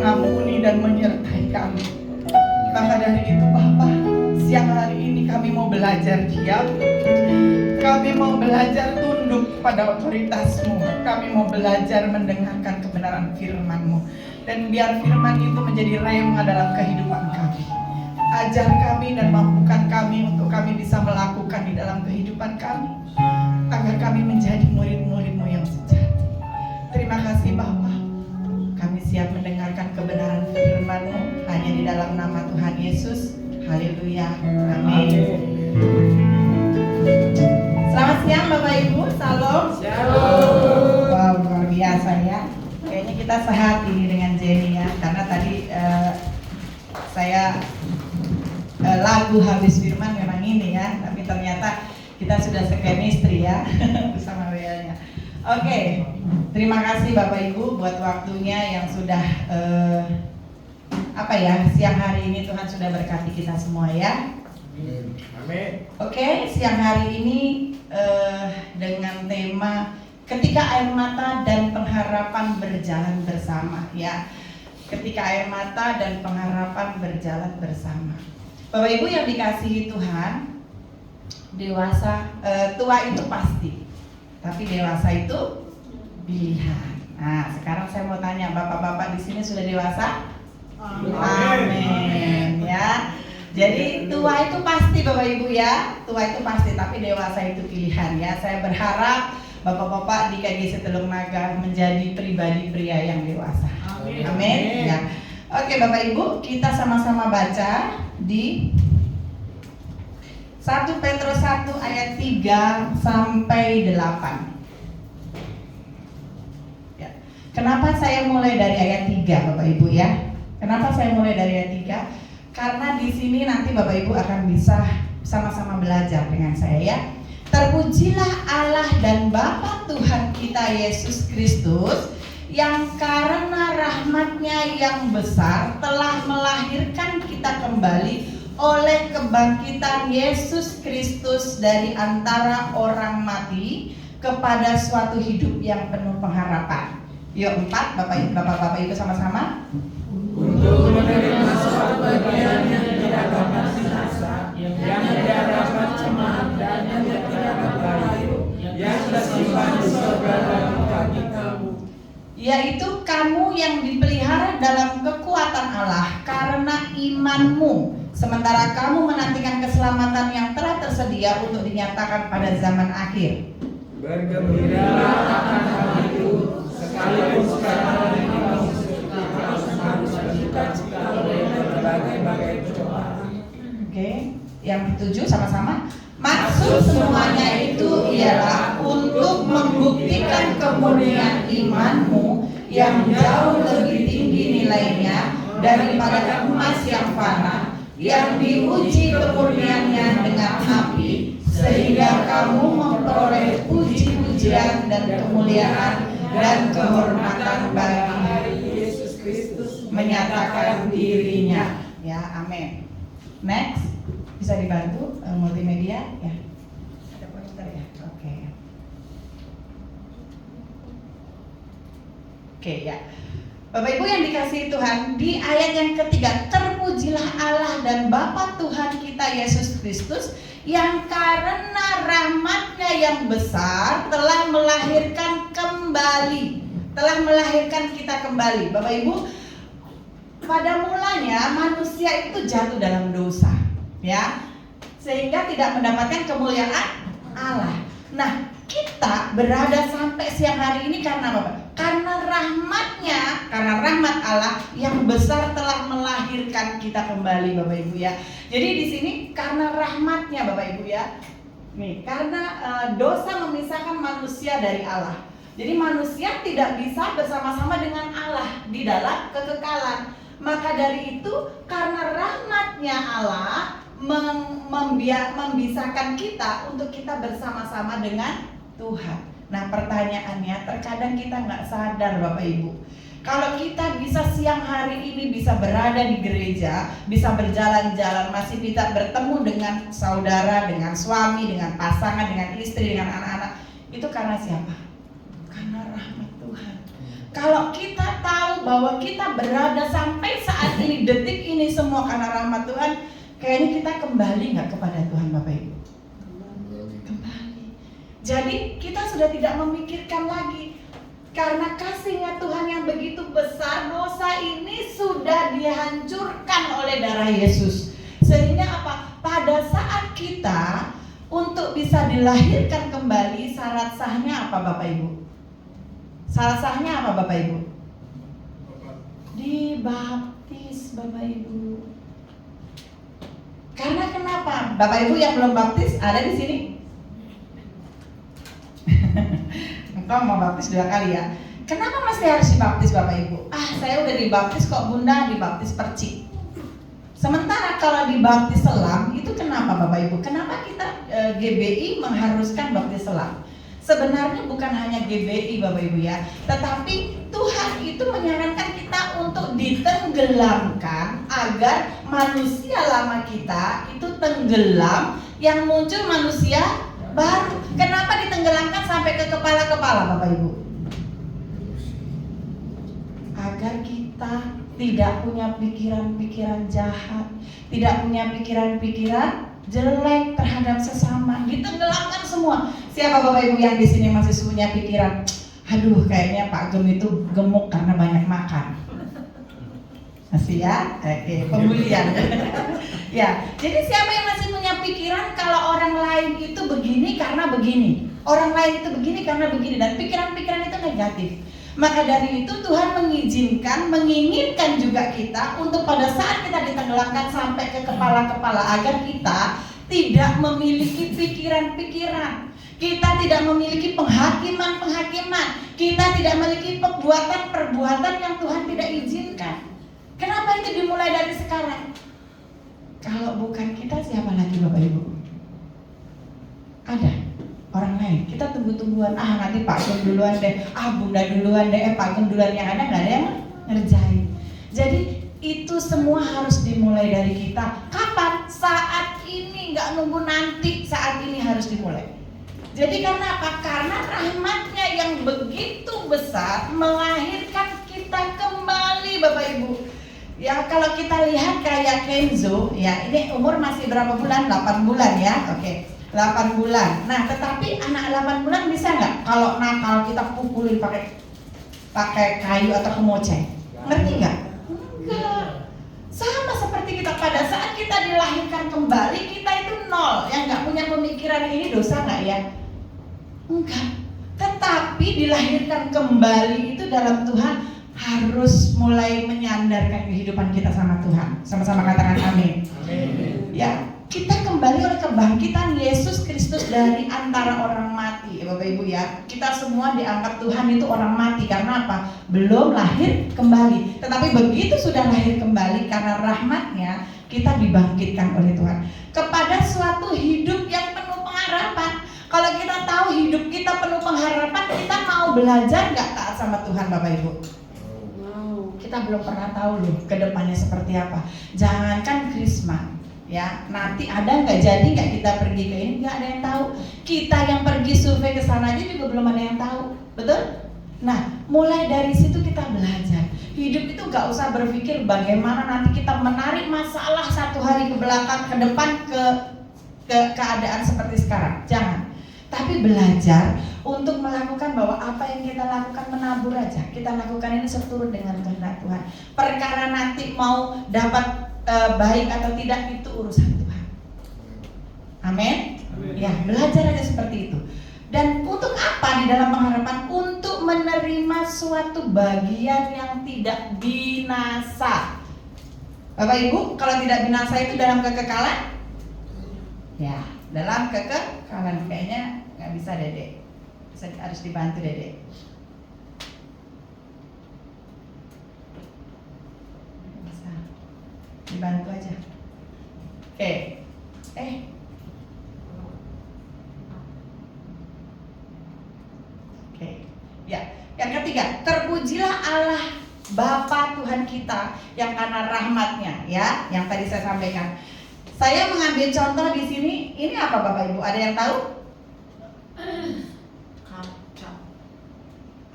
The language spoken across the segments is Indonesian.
mengampuni dan menyertai kami. Maka dari itu Bapa, siang hari ini kami mau belajar diam. Kami mau belajar tunduk pada otoritas-Mu. Kami mau belajar mendengarkan kebenaran firman-Mu. Dan biar firman itu menjadi rema dalam kehidupan kami. Ajar kami dan mampukan kami untuk kami bisa melakukan di dalam kehidupan kami, agar kami menjadi murid-murid-Mu yang sejati. Terima kasih Bapa. Kami siap mendengarkan kebenaran firman-Mu hanya di dalam nama Tuhan Yesus. Haleluya. Amin. Selamat siang Bapak Ibu. Salam. Shalom. Wow, luar biasa ya. Kayaknya kita sehati dengan Jenny ya, karena tadi saya lagu habis firman memang ini ya, tapi ternyata kita sudah sekemistri ya bersama Beliaunya. Oke, terima kasih Bapak Ibu buat waktunya yang sudah siang hari ini Tuhan sudah berkati kita semua ya. Amin. Oke, siang hari ini dengan tema ketika air mata dan pengharapan berjalan bersama ya. Ketika air mata dan pengharapan berjalan bersama. Bapak Ibu yang dikasihi Tuhan, dewasa tua itu pasti, tapi dewasa itu pilihan. Nah, sekarang saya mau tanya, bapak-bapak di sini sudah dewasa? Amin. Ya. Jadi tua itu pasti Bapak Ibu ya, tua itu pasti, tapi dewasa itu pilihan ya. Saya berharap bapak-bapak di KGC Teluk Naga menjadi pribadi pria yang dewasa. Amin. Amin. Ya. Oke Bapak Ibu, kita sama-sama baca di 1 Petrus 1 ayat 3 sampai 8. Ya. Kenapa saya mulai dari ayat 3 Bapak Ibu ya? Kenapa saya mulai dari ayat 3? Karena di sini nanti Bapak Ibu akan bisa sama-sama belajar dengan saya ya. Terpujilah Allah dan Bapa Tuhan kita Yesus Kristus, yang karena rahmat-Nya yang besar telah melahirkan kita kembali oleh kebangkitan Yesus Kristus dari antara orang mati kepada suatu hidup yang penuh pengharapan. Yuk 4, Bapak Ibu sama-sama. Untuk menerima suatu bagian yang tidak dapat binasa, yang tidak dapat cemar dan yang tidak dapat layu, yang tersimpan di surga bagi kamu, yaitu kamu yang dipelihara dalam kekuatan Allah karena imanmu, sementara kamu menantikan keselamatan yang telah tersedia untuk dinyatakan pada zaman akhir. Bergembiralah akan hal itu, sekalipun sekarang berbagai cobaan. Oke, yang ketujuh sama-sama. Maksud semuanya itu ialah untuk membuktikan kemurnian imanmu yang jauh lebih tinggi nilainya daripada emas yang fana, yang diuji kemurniannya dengan api, sehingga kamu memperoleh puji-pujian dan kemuliaan dan kehormatan bagi Yesus Kristus menyatakan dirinya. Ya, amin. Next, bisa dibantu multimedia ya. Ada pointer ya. Oke ya. Bapak Ibu yang dikasihi Tuhan, di ayat yang ketiga, terpujilah Allah dan Bapa Tuhan kita Yesus Kristus, yang karena rahmat-Nya yang besar telah melahirkan kita kembali. Bapak Ibu, pada mulanya manusia itu jatuh dalam dosa, ya, sehingga tidak mendapatkan kemuliaan Allah. Nah, kita berada sampai siang hari ini karena apa? Karena rahmat-Nya, karena rahmat Allah yang besar telah melahirkan kita kembali, Bapak Ibu ya. Jadi di sini karena rahmat-Nya, Bapak Ibu ya. Nih, karena dosa memisahkan manusia dari Allah. Jadi manusia tidak bisa bersama-sama dengan Allah di dalam kekekalan. Maka dari itu, karena rahmat-Nya Allah membisahkan kita untuk kita bersama-sama dengan Tuhan. Nah, pertanyaannya, terkadang kita nggak sadar Bapak Ibu, kalau kita bisa siang hari ini bisa berada di gereja, bisa berjalan-jalan, masih bisa bertemu dengan saudara, dengan suami, dengan pasangan, dengan istri, dengan anak-anak, itu karena siapa? Karena rahmat Tuhan. Kalau kita tahu bahwa kita berada sampai saat ini, detik ini semua karena rahmat Tuhan, kayaknya kita kembali nggak kepada Tuhan Bapak Ibu? Kembali. Jadi kita sudah tidak memikirkan lagi, karena kasih-Nya Tuhan yang begitu besar, dosa ini sudah dihancurkan oleh darah Yesus. Sehingga apa? Pada saat kita untuk bisa dilahirkan kembali, syarat sahnya apa Bapak Ibu? Syarat sahnya apa Bapak Ibu? Dibaptis Bapak Ibu. Karena kenapa? Bapak Ibu yang belum baptis ada di sini? Engkau mau baptis 2 kali ya? Kenapa masih harus dibaptis Bapak Ibu? Saya udah dibaptis kok Bunda, dibaptis percik. Sementara kalau dibaptis selam itu kenapa Bapak Ibu? Kenapa kita GBI mengharuskan baptis selam? Sebenarnya bukan hanya GBI Bapak Ibu ya, tetapi Tuhan itu menyarankan kita untuk ditenggelamkan agar manusia lama kita itu tenggelam, yang muncul manusia baru. Kenapa ditenggelamkan sampai ke kepala-kepala Bapak Ibu? Agar kita tidak punya pikiran-pikiran jahat, tidak punya pikiran-pikiran jelek terhadap sesama, ditenggelamkan semua. Siapa Bapak Ibu yang di sini masih punya pikiran, aduh kayaknya Pak Gem itu gemuk karena banyak makan? Masih ya? Oke, pemulihan. Ya, jadi siapa yang masih punya pikiran kalau orang lain itu begini karena begini, orang lain itu begini karena begini, dan pikiran-pikiran itu negatif. Maka dari itu Tuhan menginginkan juga kita untuk pada saat kita ditenggelamkan sampai ke kepala-kepala, agar kita tidak memiliki pikiran-pikiran, kita tidak memiliki penghakiman-penghakiman, kita tidak memiliki perbuatan-perbuatan yang Tuhan tidak izinkan. Kenapa itu dimulai dari sekarang? Kalau bukan kita, siapa lagi Bapak Ibu? Ada orang lain. Kita tunggu-tungguan, nanti Pak Gem duluan deh, Bunda duluan deh, Pak Gem duluan, yang ada nggak ada yang ngerjain. Jadi itu semua harus dimulai dari kita. Kapan? Saat ini, nggak nunggu nanti, saat ini harus dimulai. Jadi karena apa? Karena rahmat-Nya yang begitu besar melahirkan kita kembali Bapak Ibu. Ya, kalau kita lihat kayak Kenzo, ya ini umur masih berapa bulan? 8 bulan ya, oke. 8 bulan. Nah, tetapi anak 8 bulan bisa nggak kalau nakal kita pukulin pakai kayu atau kemoceng? Ngerti nggak? Enggak. Sama seperti kita pada saat kita dilahirkan kembali, kita itu nol, yang nggak punya pemikiran ini dosa nggak ya? Enggak. Tetapi dilahirkan kembali itu dalam Tuhan harus mulai menyandarkan kehidupan kita sama Tuhan. Sama-sama katakan amin. Amin. Ya. Kita kembali oleh kebangkitan Yesus Kristus dari antara orang mati, Bapak Ibu ya. Kita semua dianggap Tuhan itu orang mati karena apa? Belum lahir kembali. Tetapi begitu sudah lahir kembali, karena rahmat-Nya kita dibangkitkan oleh Tuhan kepada suatu hidup yang penuh pengharapan. Kalau kita tahu hidup kita penuh pengharapan, kita mau belajar nggak taat sama Tuhan Bapak Ibu? Kita belum pernah tahu loh ke depannya seperti apa. Jangankan Krisma, ya, nanti ada nggak jadi nggak kita pergi ke ini, nggak ada yang tahu. Kita yang pergi survei ke sana aja juga belum ada yang tahu, betul? Nah, mulai dari situ kita belajar. Hidup itu nggak usah berpikir bagaimana nanti kita menarik masalah satu hari ke belakang, ke depan, ke keadaan seperti sekarang. Jangan. Tapi belajar untuk melakukan bahwa apa yang kita lakukan menabur aja. Kita lakukan ini seturut dengan kehendak Tuhan. Perkara nanti mau dapat baik atau tidak itu urusan Tuhan. Amin. Ya, belajar aja seperti itu. Dan untuk apa di dalam pengharapan? Untuk menerima suatu bagian yang tidak binasa. Bapak Ibu, kalau tidak binasa itu dalam kekekalan? Ya, dalam kekekalan. Kayaknya nggak bisa Dede. Harus dibantu Dede. Dibantu aja. Oke. Oke. Ya, yang ketiga, terpujilah Allah Bapa Tuhan kita yang karena rahmat-Nya, ya, yang tadi saya sampaikan. Saya mengambil contoh di sini. Ini apa Bapak Ibu? Ada yang tahu? Kaca.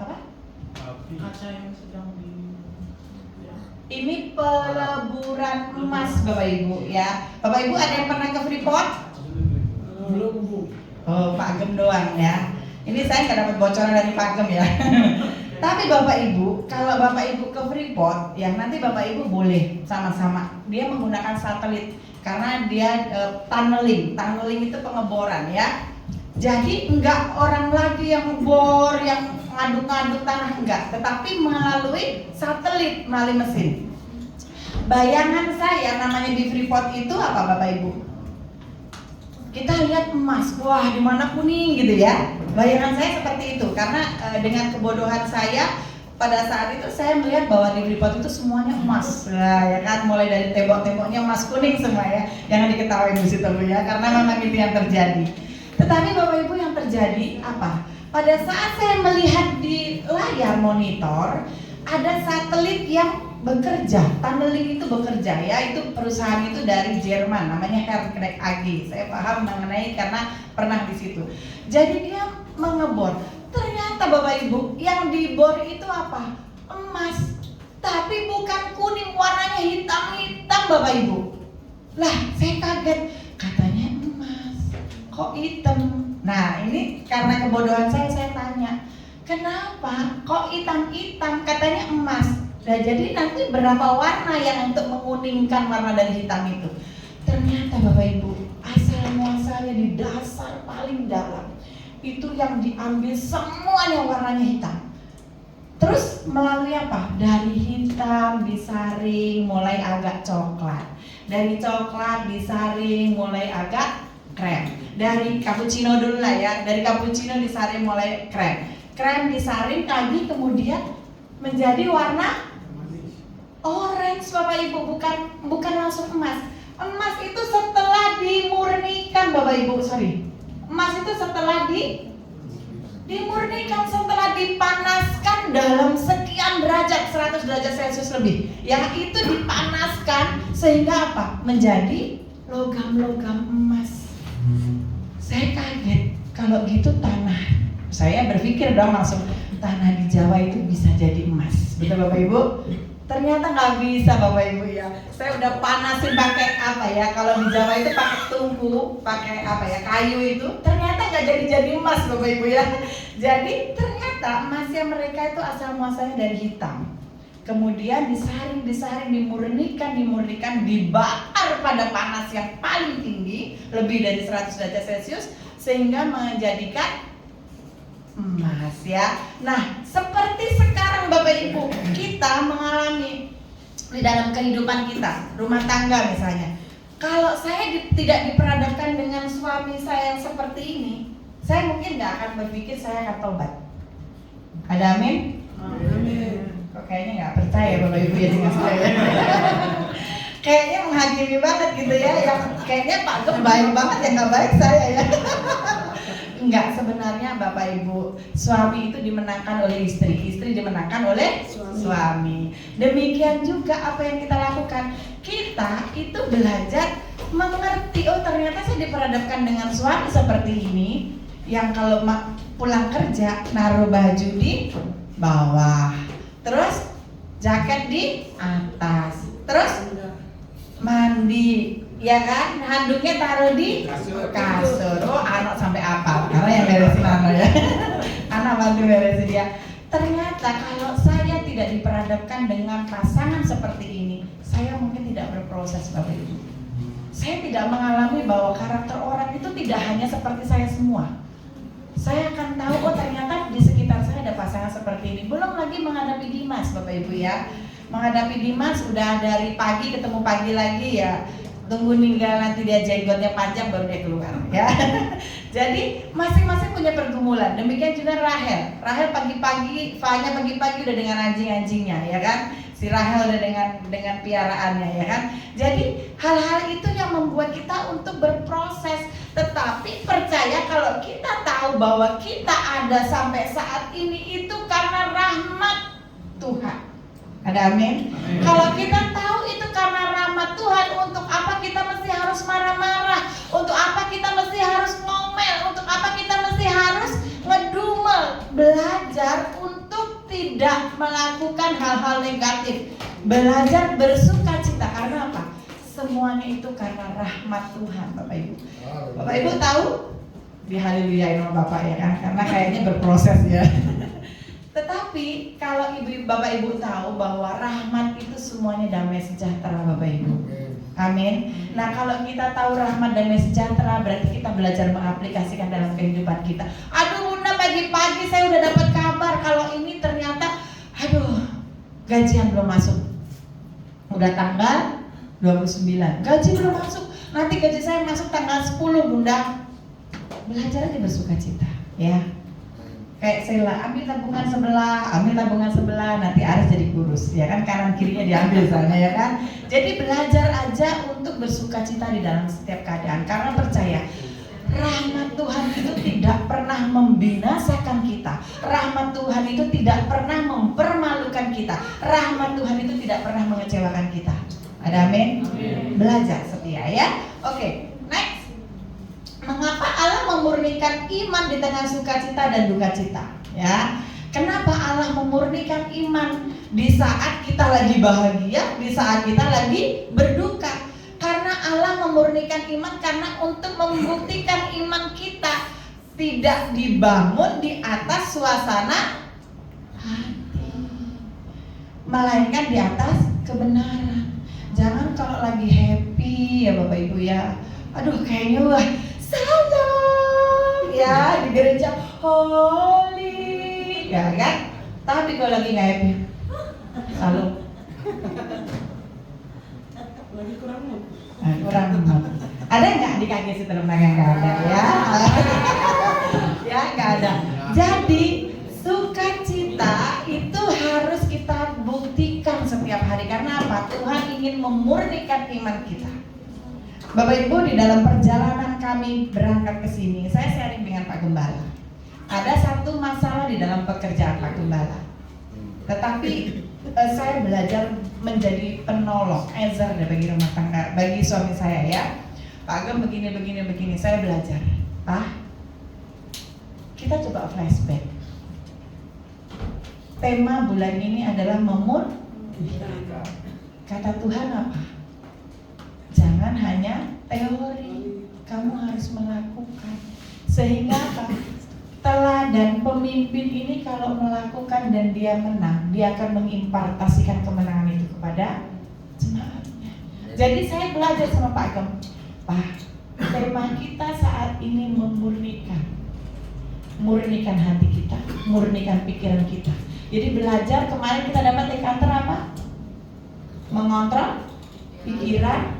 Apa? kaca yang sedang di Ini peleburan emas Bapak Ibu ya. Bapak Ibu ada yang pernah ke Freeport? belum Bu. Oh, Pak Agem doang ya. Ini saya nggak dapat bocoran dari Pak Agem ya. Tapi Bapak Ibu, kalau Bapak Ibu ke Freeport, ya nanti Bapak Ibu boleh sama-sama. Dia menggunakan satelit karena dia tunneling. Tunneling itu pengeboran ya. Jadi enggak orang lagi yang bor, yang ngaduk-ngaduk tanah, enggak, tetapi melalui satelit, melalui mesin. Bayangan saya namanya di Freeport itu apa Bapak Ibu? Kita lihat emas, wah di mana kuning gitu ya. Bayangan saya seperti itu karena dengan kebodohan saya pada saat itu saya melihat bahwa di Freeport itu semuanya emas. Nah, ya kan, mulai dari tembok-temboknya emas kuning semua ya. Jangan diketahui Bu Sita Bu ya, karena memang itu yang terjadi. Tetapi Bapak Ibu yang terjadi apa? Pada saat saya melihat di layar monitor ada satelit yang bekerja, tunneling itu bekerja ya, itu perusahaan itu dari Jerman namanya Hercrack AG. Saya paham mengenai karena pernah di situ. Jadi dia mengebor. Ternyata Bapak Ibu yang dibor itu apa? Emas. Tapi bukan kuning, warnanya hitam-hitam Bapak Ibu. Lah, saya kaget. Katanya emas. Kok hitam? Nah, ini karena kebodohan saya tanya. Kenapa kok hitam-hitam? Katanya emas. Nah, jadi nanti berapa warna yang untuk menguningkan warna dari hitam itu? Ternyata Bapak Ibu, asal muasalnya di dasar paling dalam itu yang diambil semuanya warnanya hitam. Terus melalui apa? Dari hitam disaring mulai agak coklat. Dari coklat disaring mulai agak krem. Dari cappuccino dulu lah ya. Dari cappuccino disaring mulai krem. Krem disaring lagi kemudian menjadi warna orange Bapak Ibu, bukan langsung emas. Emas itu setelah dimurnikan Bapak Ibu, Emas itu setelah dimurnikan, setelah dipanaskan dalam sekian derajat, 100 derajat Celcius lebih. Yang itu dipanaskan sehingga apa? Menjadi logam-logam emas. Saya kaget, kalau gitu tanah. Saya berpikir dong langsung, tanah di Jawa itu bisa jadi emas. Betul Bapak Ibu? Ternyata nggak bisa Bapak Ibu ya. Saya udah panasin pakai apa ya? Kalau di Jawa itu pakai tungku, pakai apa ya? Kayu itu. Ternyata nggak jadi emas Bapak Ibu ya. Jadi ternyata emasnya mereka itu asal muasalnya dari hitam. Kemudian disaring, dimurnikan, dibakar pada panas yang paling tinggi, lebih dari 100 derajat Celcius, sehingga menjadikan emas ya. Nah, seperti sekarang Bapak Ibu, kita mengalami di dalam kehidupan kita, rumah tangga misalnya. Kalau saya tidak diperhadapkan dengan suami saya yang seperti ini, saya mungkin nggak akan berpikir saya akan tobat. Ada amin? Amin. Kok kayaknya nggak percaya Bapak Ibu ya dengan saya. Kayaknya menghakimi banget gitu ya. Yang kayaknya Pak Gem baik banget, yang nggak baik saya ya. Enggak, sebenarnya Bapak Ibu, suami itu dimenangkan oleh istri dimenangkan oleh suami. Demikian juga apa yang kita lakukan. Kita itu belajar mengerti, oh ternyata saya diperhadapkan dengan suami seperti ini, yang kalau pulang kerja naruh baju di bawah, terus jaket di atas, terus mandi, ya kan, handuknya taruh di kasur. Oh, anak sampai apa? Karena yang beresin anak ya. Anak bantu beresin dia. Ternyata kalau saya tidak diperhadapkan dengan pasangan seperti ini, saya mungkin tidak berproses Bapak Ibu. Saya tidak mengalami bahwa karakter orang itu tidak hanya seperti saya semua. Saya akan tahu, oh ternyata di sekitar saya ada pasangan seperti ini. Belum lagi menghadapi Dimas Bapak Ibu ya. Menghadapi Dimas udah dari pagi ketemu pagi lagi ya. Tunggu ninggal nanti dia jenggotnya panjang baru dia keluar ya. Jadi masing-masing punya pergumulan. Demikian juga Rahel pagi-pagi, Fanya pagi-pagi udah dengan anjing-anjingnya ya kan. Si Rahel udah dengan piaraannya ya kan. Jadi hal-hal itu yang membuat kita untuk berproses. Tetapi percaya kalau kita tahu bahwa kita ada sampai saat ini itu karena rahmat Tuhan. Ada amin? Kalau kita tahu itu karena rahmat Tuhan, untuk apa kita mesti harus marah-marah? Untuk apa kita mesti harus ngomel? Untuk apa kita mesti harus ngedumel? Belajar untuk tidak tidak melakukan hal-hal negatif. Belajar bersukacita karena apa? Semuanya itu karena rahmat Tuhan, Bapak Ibu. Bapak Ibu tahu? Di haleluyain sama Bapak ya kan? Karena kayaknya berproses ya. Tetapi kalau Bapak Ibu tahu bahwa rahmat itu semuanya damai sejahtera, Bapak Ibu. Amin. Nah, kalau kita tahu rahmat damai sejahtera, berarti kita belajar mengaplikasikan dalam kehidupan kita. Aduh Bunda, pagi-pagi saya udah dapat kabar kalau ini ternyata gajian belum masuk. Udah tanggal 29, gaji belum masuk. Nanti gaji saya masuk tanggal 10, Bunda. Belajar aja bersukacita, ya. Kayak Sela, ambil tabungan sebelah, nanti Aris jadi kurus, ya kan, kanan kirinya diambil sana, ya kan. Jadi belajar aja untuk bersukacita di dalam setiap keadaan, karena percaya rahmat Tuhan itu tidak pernah membinasakan kita. Rahmat Tuhan itu tidak pernah mempermalukan kita. Rahmat Tuhan itu tidak pernah mengecewakan kita. Ada amin? Belajar setia ya. Oke, next. Mengapa Allah memurnikan iman di tengah sukacita dan dukacita? Ya, kenapa Allah memurnikan iman di saat kita lagi bahagia, di saat kita lagi berduka? Karena Allah memurnikan iman karena untuk membuktikan iman kita tidak dibangun di atas suasana hati, melainkan di atas kebenaran. Jangan kalau lagi happy ya Bapak Ibu ya, aduh kayaknya wah salam ya di gereja holy ya kan, tapi kalau lagi nggak happy salam Lagi kurang mood. Ada nggak di kaki situ lembaga? Nggak ada ya. Ya nggak ada. Jadi sukacita itu harus kita buktikan setiap hari. Karena apa? Tuhan ingin memurnikan iman kita. Bapak Ibu, di dalam perjalanan kami berangkat ke sini, saya sharing dengan Pak Gembala. Ada satu masalah di dalam pekerjaan Pak Gembala. Tetapi saya belajar menjadi penolong, ezer bagi rumah tangga, bagi suami saya ya. Pak Gem begini, saya belajar. Kita coba flashback. Tema bulan ini adalah memurnikan. Kata Tuhan apa? Jangan hanya teori, kamu harus melakukan. Sehingga apa? Teladan pemimpin ini kalau melakukan dan dia menang, dia akan mengimpartasikan kemenangan itu kepada jemaatnya. Jadi saya belajar sama Pak Gem, Pak, tema kita saat ini murnikan hati kita, murnikan pikiran kita. Jadi belajar, kemarin kita dapat dekanter apa? Mengontrol pikiran,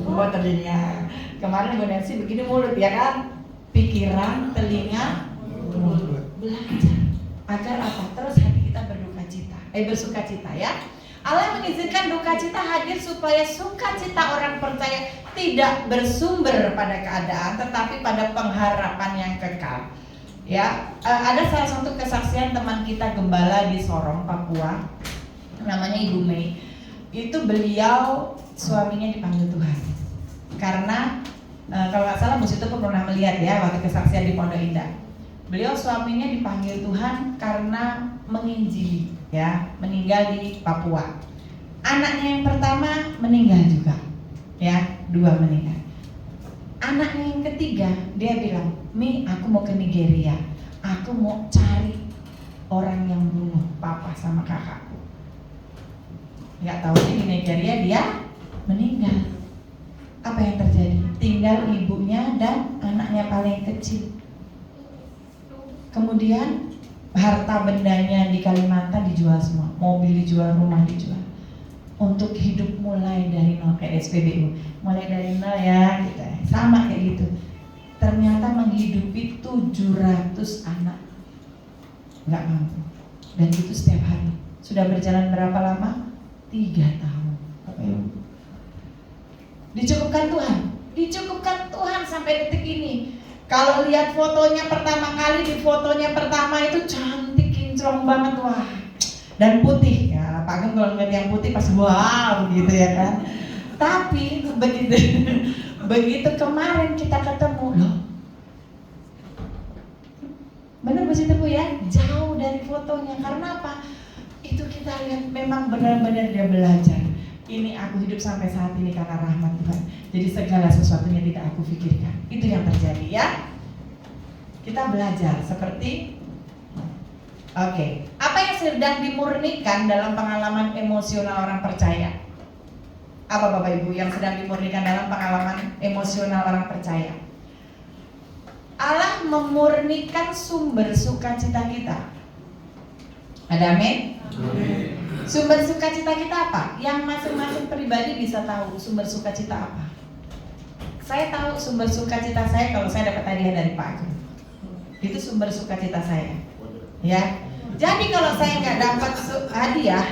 telinga. Kemarin Bu Nancy begini mulut ya kan? Pikiran, telinga, mulut. Belajar agar apa? Terus hati kita bersukacita ya. Allah mengizinkan duka cita hadir supaya sukacita orang percaya tidak bersumber pada keadaan, tetapi pada pengharapan yang kekal. Ya, ada salah satu kesaksian teman kita gembala di Sorong, Papua, namanya Ibu Mei. Itu beliau suaminya dipanggil Tuhan. Karena kalau nggak salah Bu Situ pun pernah melihat ya waktu kesaksian di Pondok Indah. Beliau suaminya dipanggil Tuhan karena menginjili, ya, meninggal di Papua. Anaknya yang pertama meninggal juga, ya, 2 meninggal. Anaknya yang ketiga dia bilang, Mi, aku mau ke Nigeria, aku mau cari orang yang bunuh papa sama kakakku. Nggak tahu di Nigeria dia meninggal. Apa yang terjadi? Tinggal ibunya dan anaknya paling kecil. Kemudian harta bendanya di Kalimantan dijual semua, mobil dijual, rumah dijual, untuk hidup mulai dari nol, kayak SPBU, mulai dari nol ya, gitu. Sama kayak gitu. Ternyata menghidupi 700 anak, nggak mampu, dan itu setiap hari. Sudah berjalan berapa lama? 3 tahun. Dicukupkan Tuhan sampai detik ini. Kalau lihat fotonya pertama kali, di fotonya pertama itu cantik, kinclong banget, wah, dan putih ya. Pak Gem kalau ngeliat yang putih pas wow gitu ya kan. Tapi begitu kemarin kita ketemu, loh, Benar Bu Siti Bu ya, jauh dari fotonya. Karena apa? Itu kita lihat memang benar-benar dia belajar. Ini aku hidup sampai saat ini karena rahmat Tuhan. Jadi segala sesuatunya tidak aku pikirkan. Itu yang terjadi ya. Kita belajar seperti apa yang sedang dimurnikan dalam pengalaman emosional orang percaya? Apa Bapak Ibu yang sedang dimurnikan dalam pengalaman emosional orang percaya? Allah memurnikan sumber sukacita kita. Ada amin? Sumber sukacita kita apa? Yang masing-masing pribadi bisa tahu sumber sukacita apa. Saya tahu sumber sukacita saya kalau saya dapat hadiah dari Pak Agung. Itu sumber sukacita saya. Ya. Jadi kalau saya nggak dapat hadiah,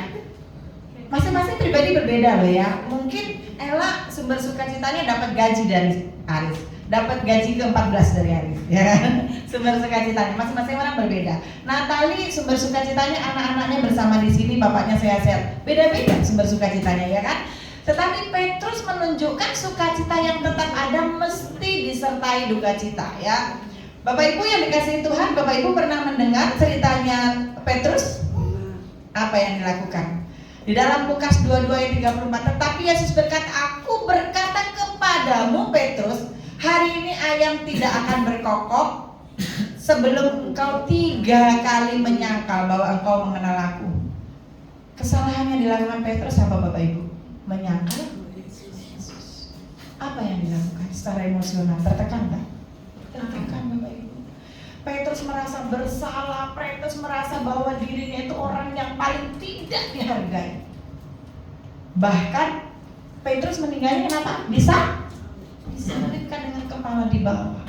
masing-masing pribadi berbeda loh ya. Mungkin Ella sumber sukacitanya dapat gaji dari Aris, dapat gaji ke-14 dari Aris, ya kan? Sumber sukacitanya masing-masing orang berbeda. Natali sumber sukacitanya anak-anaknya bersama di sini, bapaknya sehat-sehat. Beda-beda sumber sukacitanya ya kan? Tetapi Petrus menunjukkan sukacita yang tetap ada mesti disertai duka cita ya. Bapak Ibu yang dikasihi Tuhan, Bapak Ibu pernah mendengar ceritanya Petrus? Apa yang dilakukan? Di dalam Lukas 22 ayat 34, tetapi Yesus berkata, aku berkata kepadamu Petrus, hari ini ayam tidak akan berkokok sebelum engkau 3 kali menyangkal bahwa engkau mengenal aku. Kesalahan yang dilakukan Petrus apa Bapak Ibu? Menyangkal Yesus. Apa yang dilakukan secara emosional? Tertekan kan? Tertekan Bapak Ibu. Petrus merasa bersalah, Petrus merasa bahwa dirinya itu orang yang paling tidak dihargai. Bahkan Petrus meninggalnya kenapa? Disalibkan dengan kepala di bawah.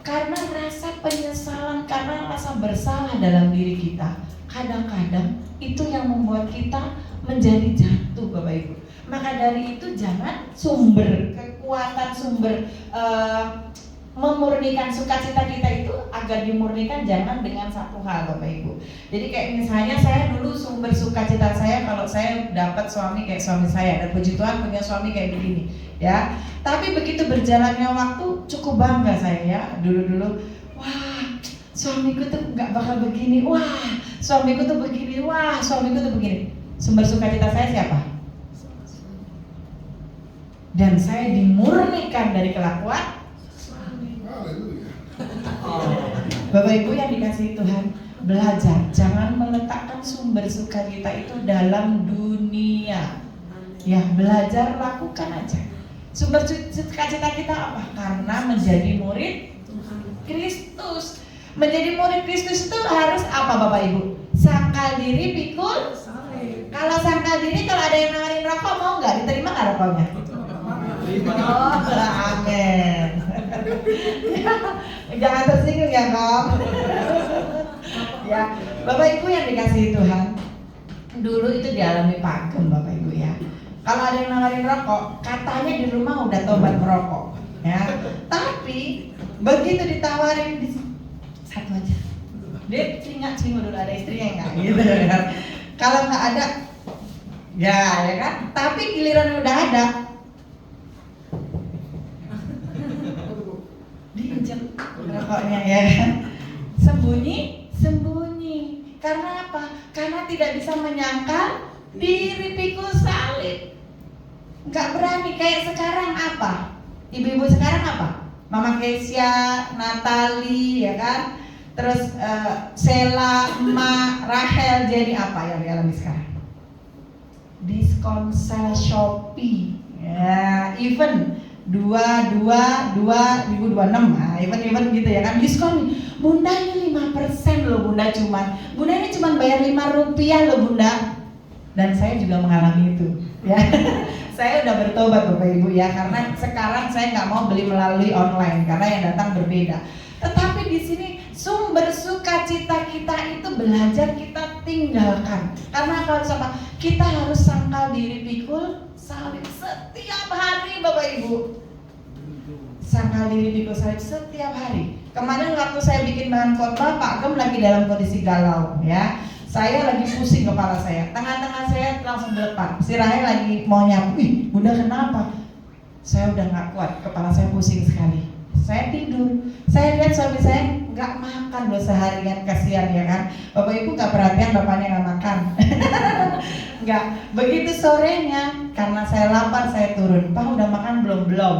Karena rasa penyesalan, karena rasa bersalah dalam diri kita. Kadang-kadang itu yang membuat kita menjadi jatuh Bapak Ibu. Maka dari itu jangan sumber kekuatan, sumber memurnikan sukacita kita itu agar dimurnikan jangan dengan satu hal Bapak Ibu. Jadi kayak misalnya saya dulu sumber sukacita saya kalau saya dapat suami kayak suami saya, dan puji Tuhan punya suami kayak begini ya. Tapi begitu berjalannya waktu cukup bangga saya ya. Dulu-dulu wah suamiku tuh nggak bakal begini, wah suamiku tuh begini, wah suamiku tuh begini. Sumber sukacita saya siapa? Dan saya dimurnikan dari kelakuan Bapak Ibu yang dikasihi Tuhan, belajar jangan meletakkan sumber sukacita itu dalam dunia. Ya, belajar lakukan aja. Sumber sukacita kita apa? Karena menjadi murid Kristus. Menjadi murid Kristus itu harus apa Bapak Ibu? Sangkal diri, pikul salib. Kalau sangkal diri, kalau ada yang nawarin rokok mau nggak? Diterima nggak rokoknya? Oh, amin. Jangan tersinggung ya Kom. Ya, Bapak Ibu yang dikasihi Tuhan, dulu itu dialami pagem Bapak Ibu ya. Kalau ada yang nawarin rokok, katanya di rumah udah tobat merokok, ya. Tapi begitu ditawarin satu aja, dia cingak-cinguk dulu, ada istrinya enggak gitu kan. Kalau nggak ada, ya kan. Tapi giliran udah ada, diinjek rokoknya ya kan. Sembunyi. Karena apa? Karena tidak bisa menyangkal diri, pikul salib. Nggak berani. Kayak sekarang apa? Ibu-ibu sekarang apa? Mama Kesia, Natali ya kan. Terus Sela, Emak, Rahel, jadi apa yang dialami sekarang? Diskon sale Shopee ya, event 2026, nah, event gitu ya kan, diskon Bunda ini 5% loh Bunda, Bunda ini cuma bayar 5 rupiah loh Bunda. Dan saya juga mengalami itu ya. Saya udah bertobat Bapak Ibu ya, karena sekarang saya nggak mau beli melalui online karena yang datang berbeda. Tetapi di sini sumber sukacita kita itu belajar kita tinggalkan. Karena harus apa? Kita harus sangkal diri, pikul salib setiap hari Bapak Ibu. Sangkal diri, pikul salib setiap hari. Kemarin waktu saya bikin bahan khotbah, Pak Gem lagi dalam kondisi galau ya. Saya lagi pusing kepala saya, tengah-tengah saya langsung depan. Si Rahel lagi mau nyapu, Bunda kenapa? Saya udah gak kuat, kepala saya pusing sekali. Saya tidur. Saya lihat suami saya nggak makan loh seharian, kasihan ya kan. Bapak ibu nggak perhatian bapaknya nggak makan. Nggak. Begitu sorenya, karena saya lapar saya turun. Pak udah makan belum? Belum.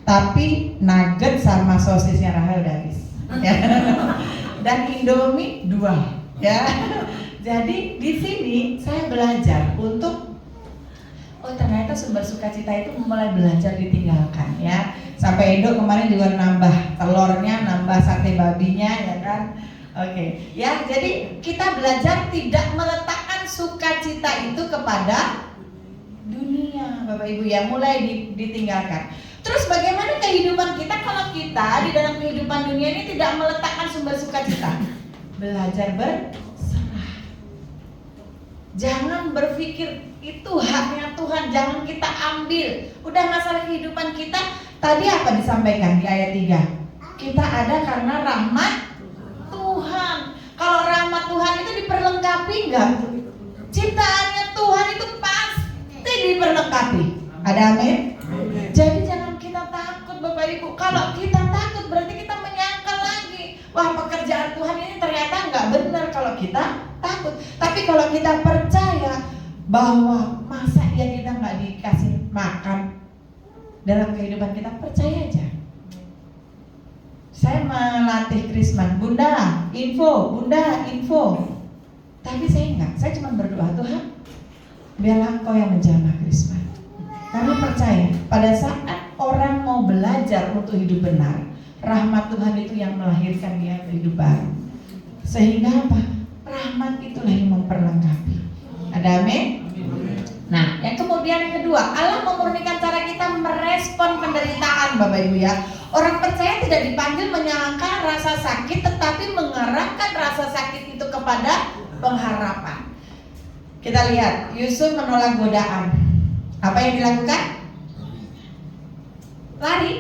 Tapi nugget sama sosisnya Rahel udah habis. Ya. Dan Indomie 2. Ya. Jadi di sini saya belajar untuk ternyata sumber sukacita itu mulai belajar ditinggalkan ya. Sampai Edo kemarin juga nambah telurnya, nambah sate babinya ya kan. Oke. Ya, jadi kita belajar tidak meletakkan sukacita itu kepada dunia, Bapak Ibu ya, mulai ditinggalkan. Terus bagaimana kehidupan kita kalau kita di dalam kehidupan dunia ini tidak meletakkan sumber sukacita? Belajar berserah. Jangan berpikir itu haknya Tuhan, jangan kita ambil. Udah masalah kehidupan kita, tadi apa disampaikan di ayat 3? Kita ada karena rahmat Tuhan. Kalau rahmat Tuhan itu diperlengkapi enggak? Ciptaannya Tuhan itu pasti diperlengkapi. Ada amin? Jadi jangan kita takut Bapak Ibu. Kalau kita takut berarti kita menyangkal lagi. Wah, pekerjaan Tuhan ini ternyata enggak benar kalau kita takut. Tapi kalau kita percaya bahwa masa ya kita nggak dikasih makan dalam kehidupan kita, percaya aja. Saya melatih Krisman, Bunda info. Tapi saya enggak, saya cuma berdoa, Tuhan biarlah Engkau yang menjamah Krisman. Karena percaya pada saat orang mau belajar untuk hidup benar, rahmat Tuhan itu yang melahirkan dia hidup baru. Sehingga apa? Rahmat itulah yang memperlengkapi. Ada amin? Nah, yang kemudian yang kedua, Allah memurnikan cara kita merespon penderitaan, Bapak Ibu ya. Orang percaya tidak dipanggil menyalahkan rasa sakit, tetapi mengarahkan rasa sakit itu kepada pengharapan. Kita lihat, Yusuf menolak godaan. Apa yang dilakukan? Lari.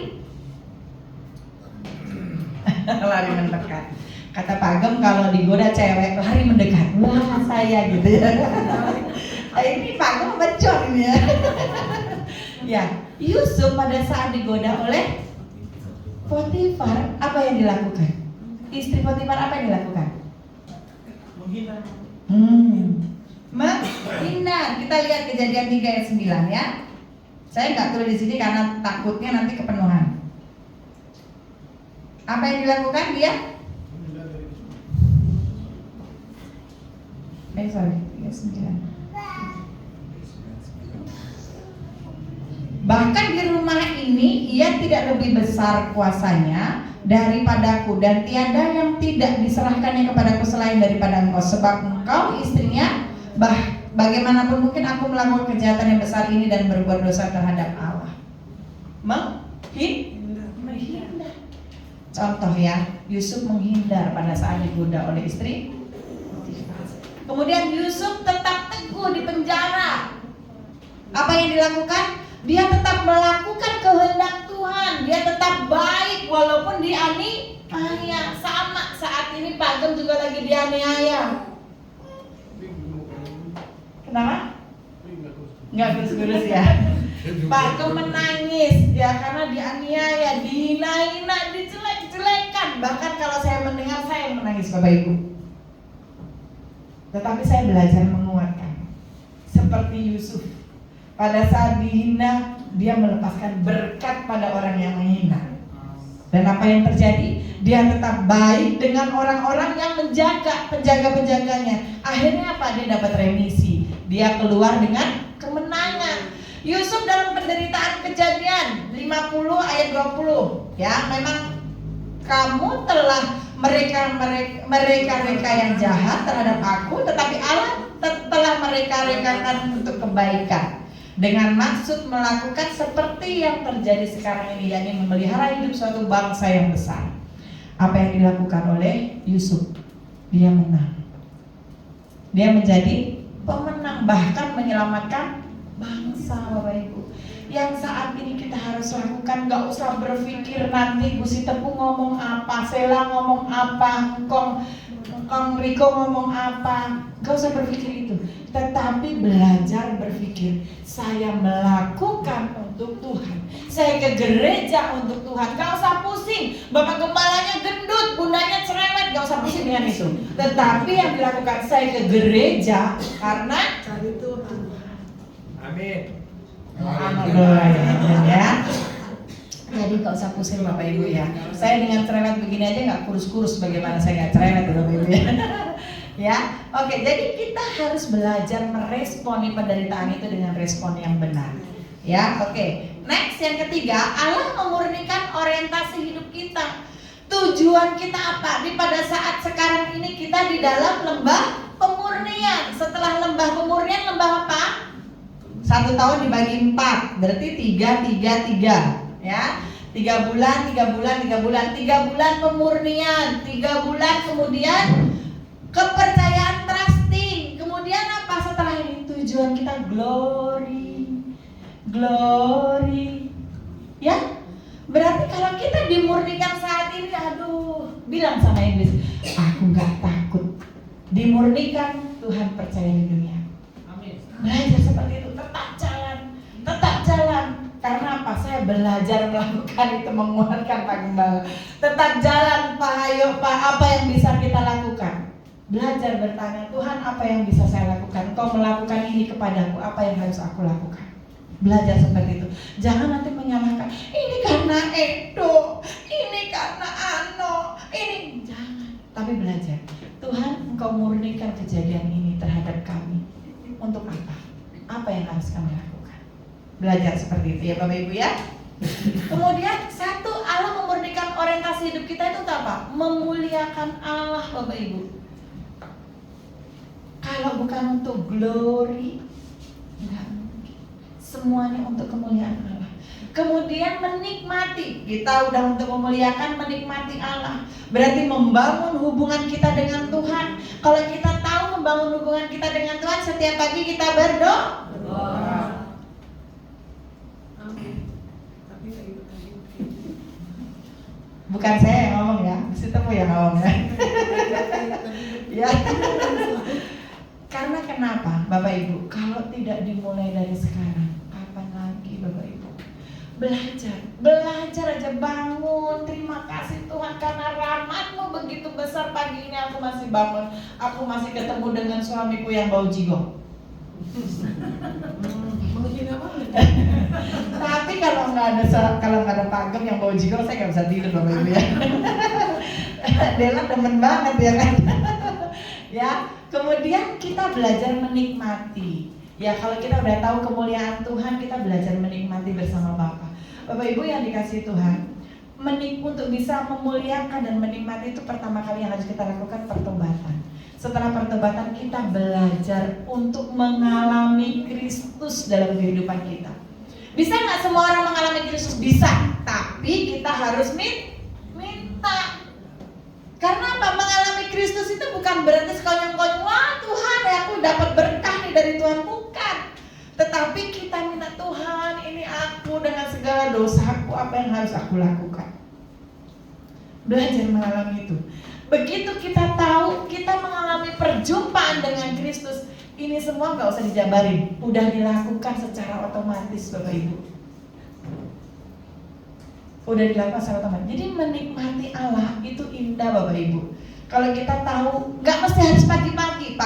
Lari mendekat. Kata Pak Agam, kalau digoda cewek lari mendekat. Wah, saya gitu ya. Ini Pak Agam becor ini ya. Ya, Yusuf pada saat digoda oleh Potifar, apa yang dilakukan? Istri Potifar apa yang dilakukan? Menghina. Menghindar. Kita lihat Kejadian 3 ayat 9 ya. Saya nggak tulis di sini karena takutnya nanti kepenuhan. Apa yang dilakukan dia? Sorry, 39. Bahkan di rumah ini ia tidak lebih besar kuasanya daripadaku, dan tiada yang tidak diserahkannya kepadaku selain daripada engkau, sebab engkau istrinya. Bagaimanapun mungkin aku melakukan kejahatan yang besar ini dan berbuat dosa terhadap Allah. Menghindar. Contoh ya, Yusuf menghindar pada saat digoda oleh istri. Kemudian Yusuf tetap teguh di penjara. Apa yang dilakukan? Dia tetap melakukan kehendak Tuhan. Dia tetap baik walaupun dianiaya. Sama saat ini Pak Gem juga lagi dianiaya. Kenapa? Nggak kurus-kurus ya. Pak Gem menangis ya karena dianiaya, dihina-hina, dijelek-jelekan. Bahkan kalau saya mendengar saya yang menangis, Bapak Ibu. Tetapi saya belajar menguatkan. Seperti Yusuf, pada saat dihina, dia melepaskan berkat pada orang yang menghina. Dan apa yang terjadi? Dia tetap baik dengan orang-orang yang menjaga, penjaga-penjaganya. Akhirnya apa? Dia dapat remisi. Dia keluar dengan kemenangan. Yusuf dalam penderitaan Kejadian 50 ayat 20. Ya, memang kamu telah mereka yang jahat terhadap aku, tetapi Allah telah mereka-rekakan untuk kebaikan, dengan maksud melakukan seperti yang terjadi sekarang ini, yakni memelihara hidup suatu bangsa yang besar. Apa yang dilakukan oleh Yusuf? Dia menang. Dia menjadi pemenang, bahkan menyelamatkan bangsa, Bapak Ibu. Yang saat ini kita harus lakukan, gak usah berpikir nanti Bu Sitepu ngomong apa, Sela ngomong apa, Kong Riko ngomong apa. Gak usah berpikir itu, tetapi belajar berpikir, saya melakukan untuk Tuhan, Saya ke gereja untuk Tuhan. Gak usah pusing, bapak gembalanya gendut, bundanya cerewet, gak usah pusing dengan itu. Tetapi yang dilakukan, saya ke gereja karena cari Tuhan. Amin. Ya. Jadi gak usah pusing Bapak Ibu ya. Saya dengan cerewet begini aja gak kurus-kurus, bagaimana saya gak cerewet Bapak Ibu ya. Ya, oke. Jadi kita harus belajar meresponi penderitaan itu dengan respon yang benar. Ya, oke. Next, yang ketiga, Allah memurnikan orientasi hidup kita. Tujuan kita apa? Pada saat sekarang ini kita di dalam lembah pemurnian. Setelah lembah pemurnian, lembah apa? 1 tahun dibagi 4, berarti 3 ya. 3 bulan, 3 bulan, 3 bulan, 3 bulan pemurnian, 3 bulan kemudian kepercayaan trusting. Kemudian apa setelah ini? Tujuan kita glory. Ya. Berarti kalau kita dimurnikan saat ini, aduh, bilang sama iblis, aku gak takut. Dimurnikan, Tuhan percaya di dunia. Amin. Belajar seperti itu, tetap jalan. Karena apa? Saya belajar melakukan itu, menguatkan Pak Gembala. Tetap jalan Pak, ayo Pak, apa yang bisa kita lakukan? Belajar bertanya, Tuhan apa yang bisa saya lakukan? Kau melakukan ini kepadaku, apa yang harus aku lakukan? Belajar seperti itu. Jangan nanti menyalahkan, ini karena Edo, ini karena Ano, ini. Jangan. Tapi belajar, Tuhan Engkau murnikan kejadian ini terhadap kami. Untuk apa? Apa yang harus kami lakukan? Belajar seperti itu ya Bapak Ibu ya. Kemudian satu, Allah memurnikan orientasi hidup kita itu apa? Memuliakan Allah Bapak Ibu. Kalau bukan untuk glory, enggak mungkin. Semuanya untuk kemuliaan Allah. Kemudian menikmati. Kita udah untuk memuliakan, menikmati Allah. Berarti membangun hubungan kita dengan Tuhan. Kalau kita tahu membangun hubungan kita dengan Tuhan, setiap pagi kita berdoa. Bukan saya yang ngomong ya, mesti temu yang ngomong ya. Ya. Karena kenapa Bapak Ibu? Kalau tidak dimulai dari sekarang, kapan lagi Bapak Ibu? Belajar aja, bangun. Terima kasih Tuhan karena rahmat-Mu begitu besar. Pagi ini aku masih bangun, aku masih ketemu dengan suamiku yang bau jigong. Tapi kalau nggak ada Pak Gem yang bau jigong, saya nggak bisa tidur Bapak Ibu ya. Dela demen banget ya kan. Ya, kemudian kita belajar menikmati. Ya, kalau kita udah tahu kemuliaan Tuhan, kita belajar menikmati bersama Bapa. Bapak Ibu yang dikasihi Tuhan, untuk bisa memuliakan dan menikmati itu pertama kali yang harus kita lakukan pertobatan. Setelah pertobatan kita belajar untuk mengalami Kristus dalam kehidupan kita. Bisa nggak semua orang mengalami Kristus? Bisa, tapi kita harus minta. Karena apa? Mengalami Kristus itu bukan berarti sekonyong-konyong, wah Tuhan ya aku dapat berkah nih dari Tuhan, bukan. Tetapi kita minta, Tuhan ini aku dengan segala dosaku, apa yang harus aku lakukan? Belajar mengalami itu. Begitu kita tahu, kita mengalami perjumpaan dengan Kristus, ini semua gak usah dijabarin, udah dilakukan secara otomatis Bapak Ibu. Udah dilakukan secara otomatis. Jadi menikmati Allah itu indah Bapak Ibu. Kalau kita tahu, gak mesti harus pagi-pagi.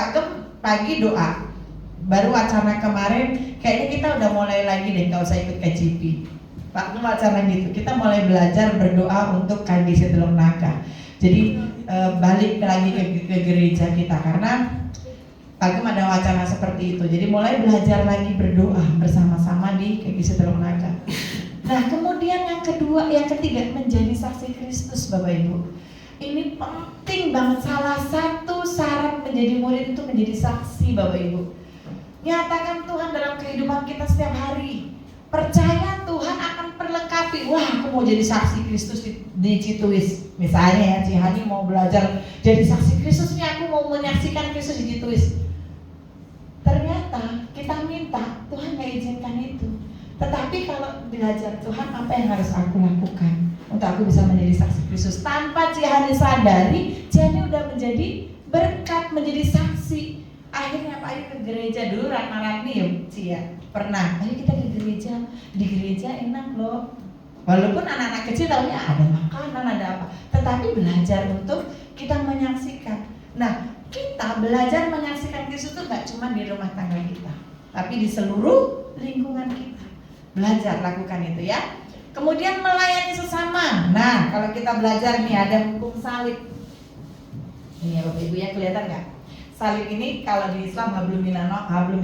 Pagi doa. Baru wacana kemarin, kayaknya kita udah mulai lagi deh, gak usah ikut KJP. Pak Gem wacana gitu, kita mulai belajar berdoa untuk KGC Teluk Naga. Jadi balik lagi ke gereja kita karena Pak Gem ada wacana seperti itu. Jadi mulai belajar lagi berdoa bersama-sama di KGC Teluk Naga. Nah kemudian yang ketiga menjadi saksi Kristus Bapak Ibu. Ini penting banget, salah satu syarat menjadi murid itu menjadi saksi Bapak Ibu. Nyatakan Tuhan dalam kehidupan kita setiap hari. Percaya Tuhan akan perlengkapi. Wah, aku mau jadi saksi Kristus di Cituis. Misalnya ya, Cihani mau belajar jadi saksi Kristusnya, aku mau menyaksikan Kristus di Cituis. Ternyata kita minta, Tuhan gak izinkan itu. Tetapi kalau belajar Tuhan, apa yang harus aku lakukan untuk aku bisa menjadi saksi Kristus? Tanpa Cihani sadari, Cihani udah menjadi berkat, menjadi saksi. Akhirnya Pak, ayo ke gereja dulu. Ratna-Ratni ya Cia, pernah, ayo kita ke gereja. Di gereja enak loh. Walaupun anak-anak kecil tahunya ada makanan, ada apa, tetapi belajar untuk kita menyaksikan. Nah, kita belajar menyaksikan Kristus itu gak cuma di rumah tangga kita, tapi di seluruh lingkungan kita. Belajar lakukan itu ya. Kemudian melayani sesama. Nah, kalau kita belajar nih ada hukum salib. Ini ya Bapak Ibu ya, kelihatan nggak? Salib ini kalau di Islam hablum minallah, hablum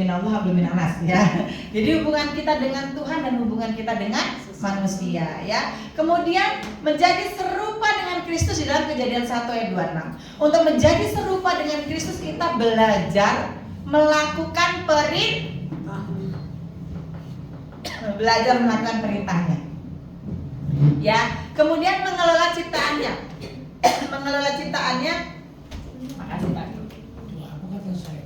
minanas ya. Jadi hubungan kita dengan Tuhan dan hubungan kita dengan manusia ya. Kemudian menjadi serupa dengan Kristus di dalam Kejadian 1 ayat 26. Untuk menjadi serupa dengan Kristus kita belajar melakukan perintahnya. Ya, kemudian mengelola ciptaannya. Mengelola ciptaannya. Makasih Pak. Apa kata saya?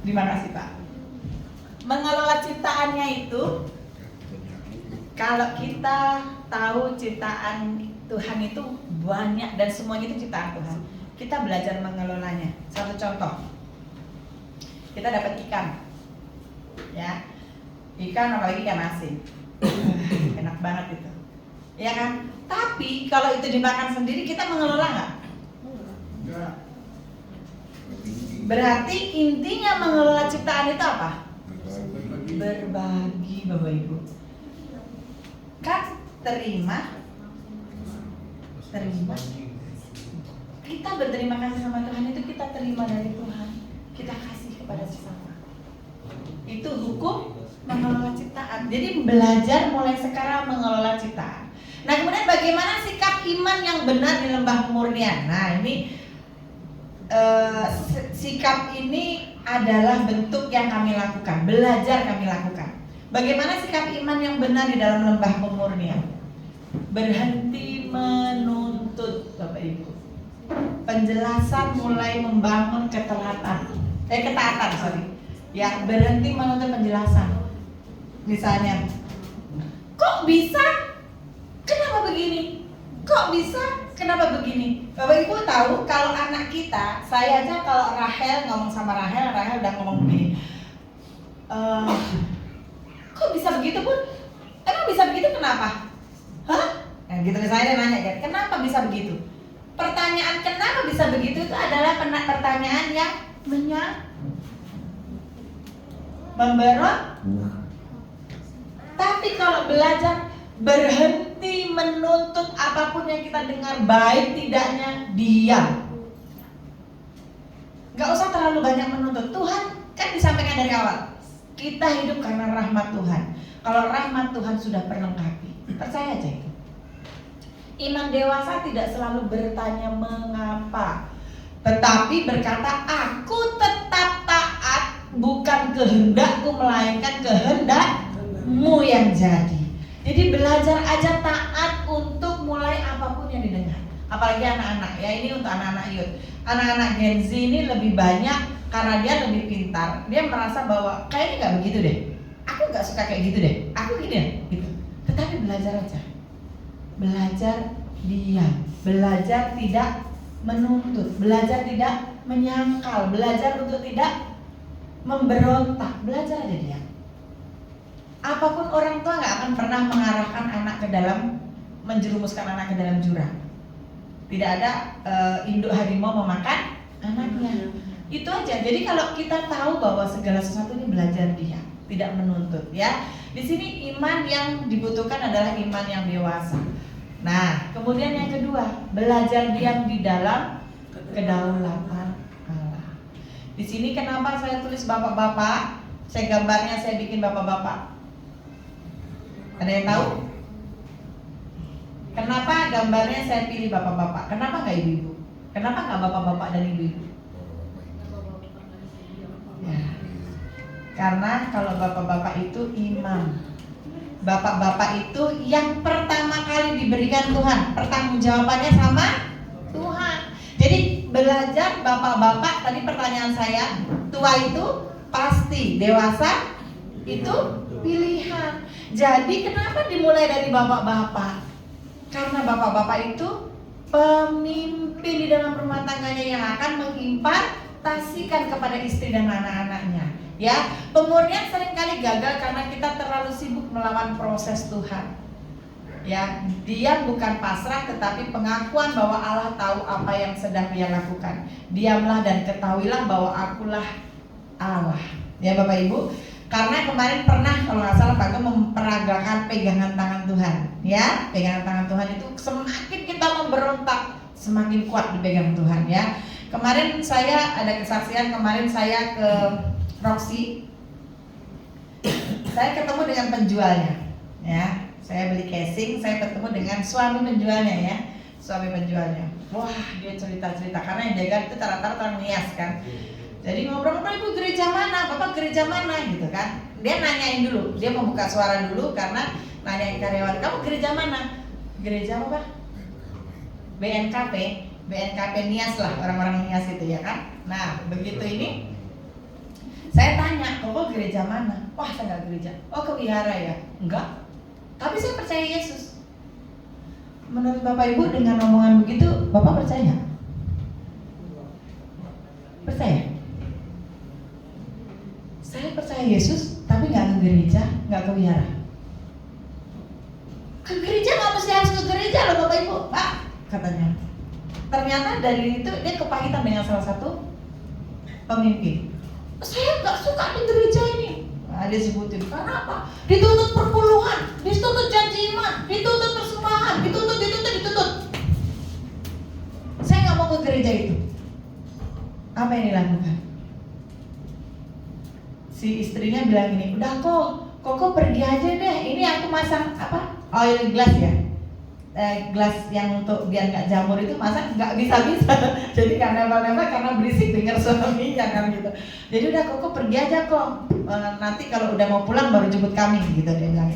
Terima kasih Pak. Mengelola ciptaannya itu, kalau kita tahu ciptaan Tuhan itu banyak dan semuanya itu ciptaan Tuhan, kita belajar mengelolanya. Satu contoh, kita dapat ikan, ya, ikan apalagi ikan asin, enak banget itu, ya kan? Tapi kalau itu dimakan sendiri, kita mengelola nggak? Berarti intinya mengelola ciptaan itu apa? Berbagi, Bapak Ibu. Kan terima. Kita berterima kasih sama Tuhan itu kita terima dari Tuhan. Kita kasih kepada sesama. Itu hukum mengelola ciptaan. Jadi belajar mulai sekarang mengelola ciptaan. Nah, kemudian bagaimana sikap iman yang benar di lembah pemurnian? Nah, ini sikap ini adalah bentuk yang kami lakukan, belajar kami lakukan. Bagaimana sikap iman yang benar di dalam lembah pemurnian? Berhenti menuntut, Bapak Ibu. Penjelasan mulai membangun ketaatan. Ya, berhenti menuntut penjelasan. Misalnya, kok bisa? Kenapa begini? Kok bisa? Kenapa begini? Bapak Ibu tahu kalau anak kita, saya aja kalau Rahel ngomong sama Rahel udah ngomong begini. Kok bisa begitu Bun? Emang bisa begitu kenapa? Hah? Nah, gitu misalnya dia nanya kan, kenapa bisa begitu? Pertanyaan kenapa bisa begitu itu adalah pertanyaan yang memberot. Tapi kalau belajar berhenti menuntut apapun yang kita dengar, baik tidaknya diam. Gak usah terlalu banyak menuntut. Tuhan kan disampaikan dari awal, kita hidup karena rahmat Tuhan. Kalau rahmat Tuhan sudah perlengkapi, percaya aja itu. Iman dewasa tidak selalu bertanya mengapa, tetapi berkata aku tetap taat, bukan kehendakku melainkan kehendakmu yang jadi. Jadi belajar aja taat untuk mulai apapun yang didengar. Apalagi anak-anak ya, ini untuk anak-anak youth. Anak-anak Gen Z ini lebih banyak karena dia lebih pintar. Dia merasa bahwa kayaknya nggak begitu deh. Aku nggak suka kayak gitu deh. Aku gini gitu. Tetapi belajar aja. Belajar diam. Belajar tidak menuntut. Belajar tidak menyangkal. Belajar untuk tidak memberontak. Belajar aja diam. Apapun orang tua nggak akan pernah mengarahkan anak ke dalam, menjerumuskan anak ke dalam jurang. Tidak ada induk harimau memakan anaknya. Itu aja. Jadi kalau kita tahu bahwa segala sesuatu ini belajar diam, tidak menuntut ya. Di sini iman yang dibutuhkan adalah iman yang dewasa. Nah, kemudian yang kedua, belajar diam di dalam kedaulatan Allah. Di sini kenapa saya tulis bapak-bapak? Saya gambarnya saya bikin bapak-bapak. Ada yang tahu? Kenapa gambarnya saya pilih bapak-bapak? Kenapa nggak ibu-ibu? Kenapa nggak bapak-bapak dan ibu-ibu? Ya. Karena kalau bapak-bapak itu imam. Bapak-bapak itu yang pertama kali diberikan Tuhan, pertanggungjawabannya sama Tuhan. Jadi belajar bapak-bapak, tadi pertanyaan saya, tua itu pasti, dewasa itu pilihan. Jadi kenapa dimulai dari bapak-bapak? Karena bapak-bapak itu pemimpin di dalam rumah tangganya yang akan mengimpartasikan kepada istri dan anak-anaknya. Ya, pemurnian seringkali gagal karena kita terlalu sibuk melawan proses Tuhan. Ya, diam bukan pasrah tetapi pengakuan bahwa Allah tahu apa yang sedang Dia lakukan. Diamlah dan ketahuilah bahwa Akulah Allah. Ya Bapak Ibu, karena kemarin pernah kalau nggak salah Pak Gem memperagakan pegangan tangan Tuhan. Ya, pegangan tangan Tuhan itu semakin kita memberontak, semakin kuat dipegang Tuhan ya. Kemarin saya ada kesaksian, kemarin saya ke Roxy, saya ketemu dengan penjualnya. Ya, saya beli casing, saya ketemu dengan suami penjualnya ya, suami penjualnya. Wah, dia cerita-cerita karena yang jaga itu rata-rata orang Nias kan. Jadi ngobrol-ngobrol, ibu gereja mana, bapak gereja mana gitu kan. Dia nanyain dulu, dia membuka suara dulu karena nanyain karyawan, kamu gereja mana? Gereja apa Pak? BNKP Nias lah, orang-orang Nias itu ya kan. Nah begitu ini, saya tanya, kok gereja mana? Wah saya nggak gereja. Oh ke wihara ya? Enggak. Tapi saya percaya Yesus. Menurut Bapak Ibu dengan omongan begitu, Bapak percaya? Percaya? Saya percaya Yesus, tapi nggak ke gereja, nggak ke wihara. Ke gereja nggak mesti harus ke gereja loh Bapak Ibu, Pak, katanya. Ternyata dari itu dia kepahitan dengan salah satu pemimpin. Saya nggak suka di gereja ini. Nah, dia sebutin, karena apa? Dituntut perpuluhan, dituntut janji iman, dituntut persembahan, dituntut. Saya nggak mau ke gereja itu. Apa yang dilakukan? Si istrinya bilang gini, udah kok pergi aja deh. Ini aku masang apa? Oil glass ya, gelas yang untuk biar nggak jamur itu masang nggak bisa. Jadi karena karena berisik dengar suaminya kan gitu. Jadi udah kok pergi aja kok. Nanti kalau udah mau pulang baru jemput kami gitu dia bilang.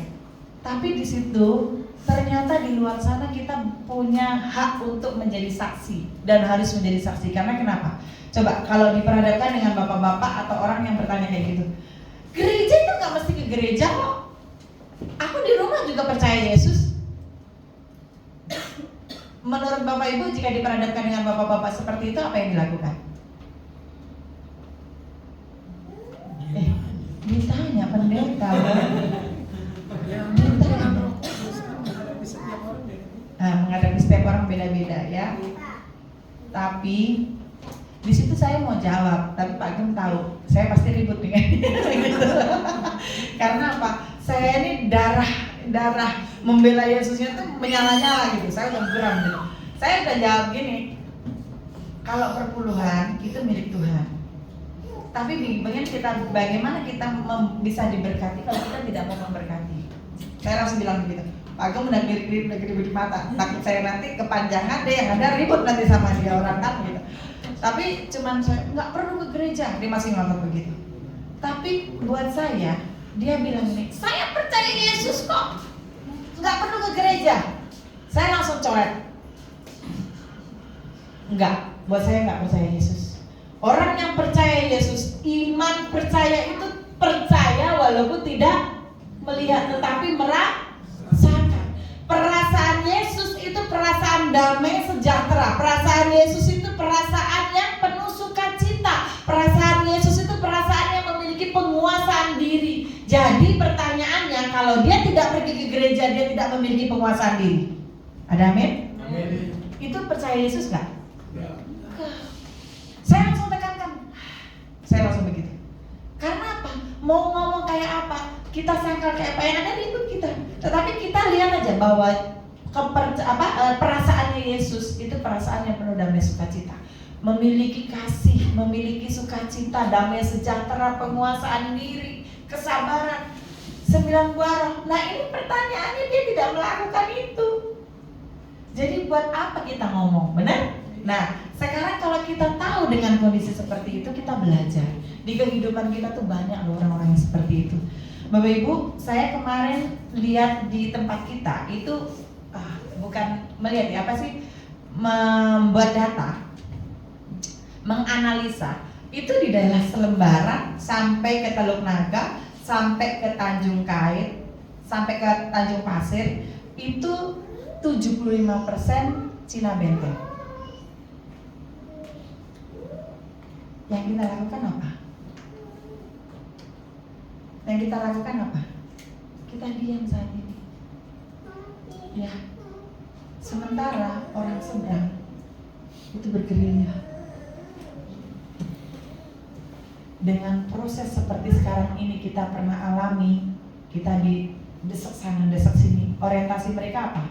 Tapi di situ ternyata di luar sana kita punya hak untuk menjadi saksi dan harus menjadi saksi. Karena kenapa? Coba kalau diperhadapkan dengan bapak-bapak atau orang yang bertanya kayak gitu, gereja itu nggak mesti ke gereja kok. Aku di rumah juga percaya Yesus. Menurut Bapak Ibu jika diperhadapkan dengan bapak-bapak seperti itu apa yang dilakukan? Ditanya pendeta. Menghadapi setiap orang beda-beda ya. Tapi di situ saya mau jawab, tapi Pak Gem tahu saya pasti ribut dengan dia gitu. Karena apa? Saya ini darah membela Yesusnya tuh menyala-nyala gitu. Saya udah geram gitu. Saya udah jawab gini, kalau perpuluhan itu milik Tuhan. Tapi bagaimana kita bisa diberkati kalau kita tidak mau memberkati? Saya langsung bilang begitu. Pak Gem udah kedip-kedip mata. Takut saya nanti kepanjangan deh yang ada ribut nanti sama dia orang kan gitu. Tapi cuman saya nggak perlu ke gereja, dia masih ngomong begitu. Tapi buat saya, dia bilang ini, saya percaya Yesus kok, nggak perlu ke gereja. Saya langsung coret. Enggak, buat saya nggak percaya Yesus. Orang yang percaya Yesus, iman percaya itu percaya walaupun tidak melihat, tetapi merasakan. Perasaan Yesus itu perasaan damai sejahtera. Perasaan Yesus itu perasaan yang penuh sukacita. Perasaan Yesus itu perasaan yang memiliki penguasaan diri. Jadi pertanyaannya, kalau dia tidak pergi ke gereja, dia tidak memiliki penguasaan diri. Ada amin? Amin. Itu percaya Yesus nggak? Ya. Saya langsung tekankan. Saya langsung begitu. Karena apa? Mau ngomong kayak apa? Kita sangkal kayak apa yang ada di hidup kita. Tetapi kita lihat aja bahwa perasaannya Yesus itu perasaan yang penuh damai sukacita, memiliki kasih, memiliki sukacita, damai sejahtera, penguasaan diri, kesabaran, 9 buah. Nah ini pertanyaannya, dia tidak melakukan itu. Jadi buat apa kita ngomong, benar? Nah sekarang kalau kita tahu dengan kondisi seperti itu, kita belajar. Di kehidupan kita tuh banyak loh orang-orang yang seperti itu. Bapak Ibu, saya kemarin lihat di tempat kita itu bukan melihat ya, apa sih, membuat data, menganalisa itu di daerah Selembaran sampai ke Teluk Naga, sampai ke Tanjung Kait, sampai ke Tanjung Pasir itu 75% Cina benteng. Yang kita lakukan apa? Yang kita lakukan apa? Kita diam saat ini. Ya. Sementara orang seberang itu bergerilya. Dengan proses seperti sekarang ini kita pernah alami, kita didesak sana, desak sini. Orientasi mereka apa?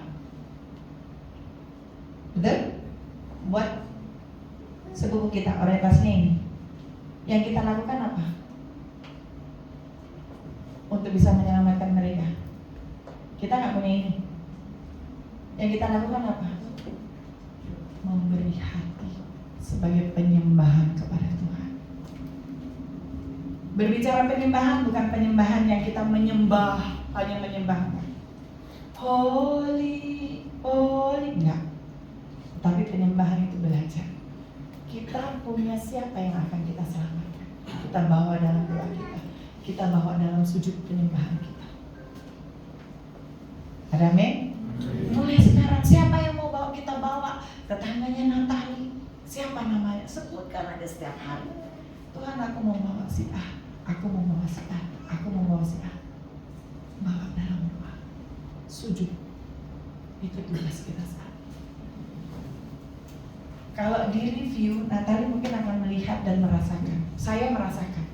Betul? Buat sepupu kita, orientasinya ini. Yang kita lakukan apa? Untuk bisa menyelamatkan mereka. Kita nggak punya ini. Yang kita lakukan apa? Memberi hati sebagai penyembahan kepada Tuhan. Berbicara penyembahan bukan penyembahan yang kita menyembah, hanya menyembahkan holy, holy, enggak. Tapi penyembahan itu belajar. Kita punya siapa yang akan kita selamatkan. Kita bawa dalam doa kita. Kita bawa dalam sujud penyembahan kita. Ada amin? Mulai sekarang siapa yang mau bawa kita bawa? Tetangganya Natali. Siapa namanya? Sebutkan aja setiap hari. Tuhan, aku mau bawa si A. Aku mau bawa si A. Aku mau bawa si A. Bawa dalam doa. Sujud. Itu tugas kita sekarang. Kalau di review, Natali mungkin akan melihat dan merasakan. Saya merasakan.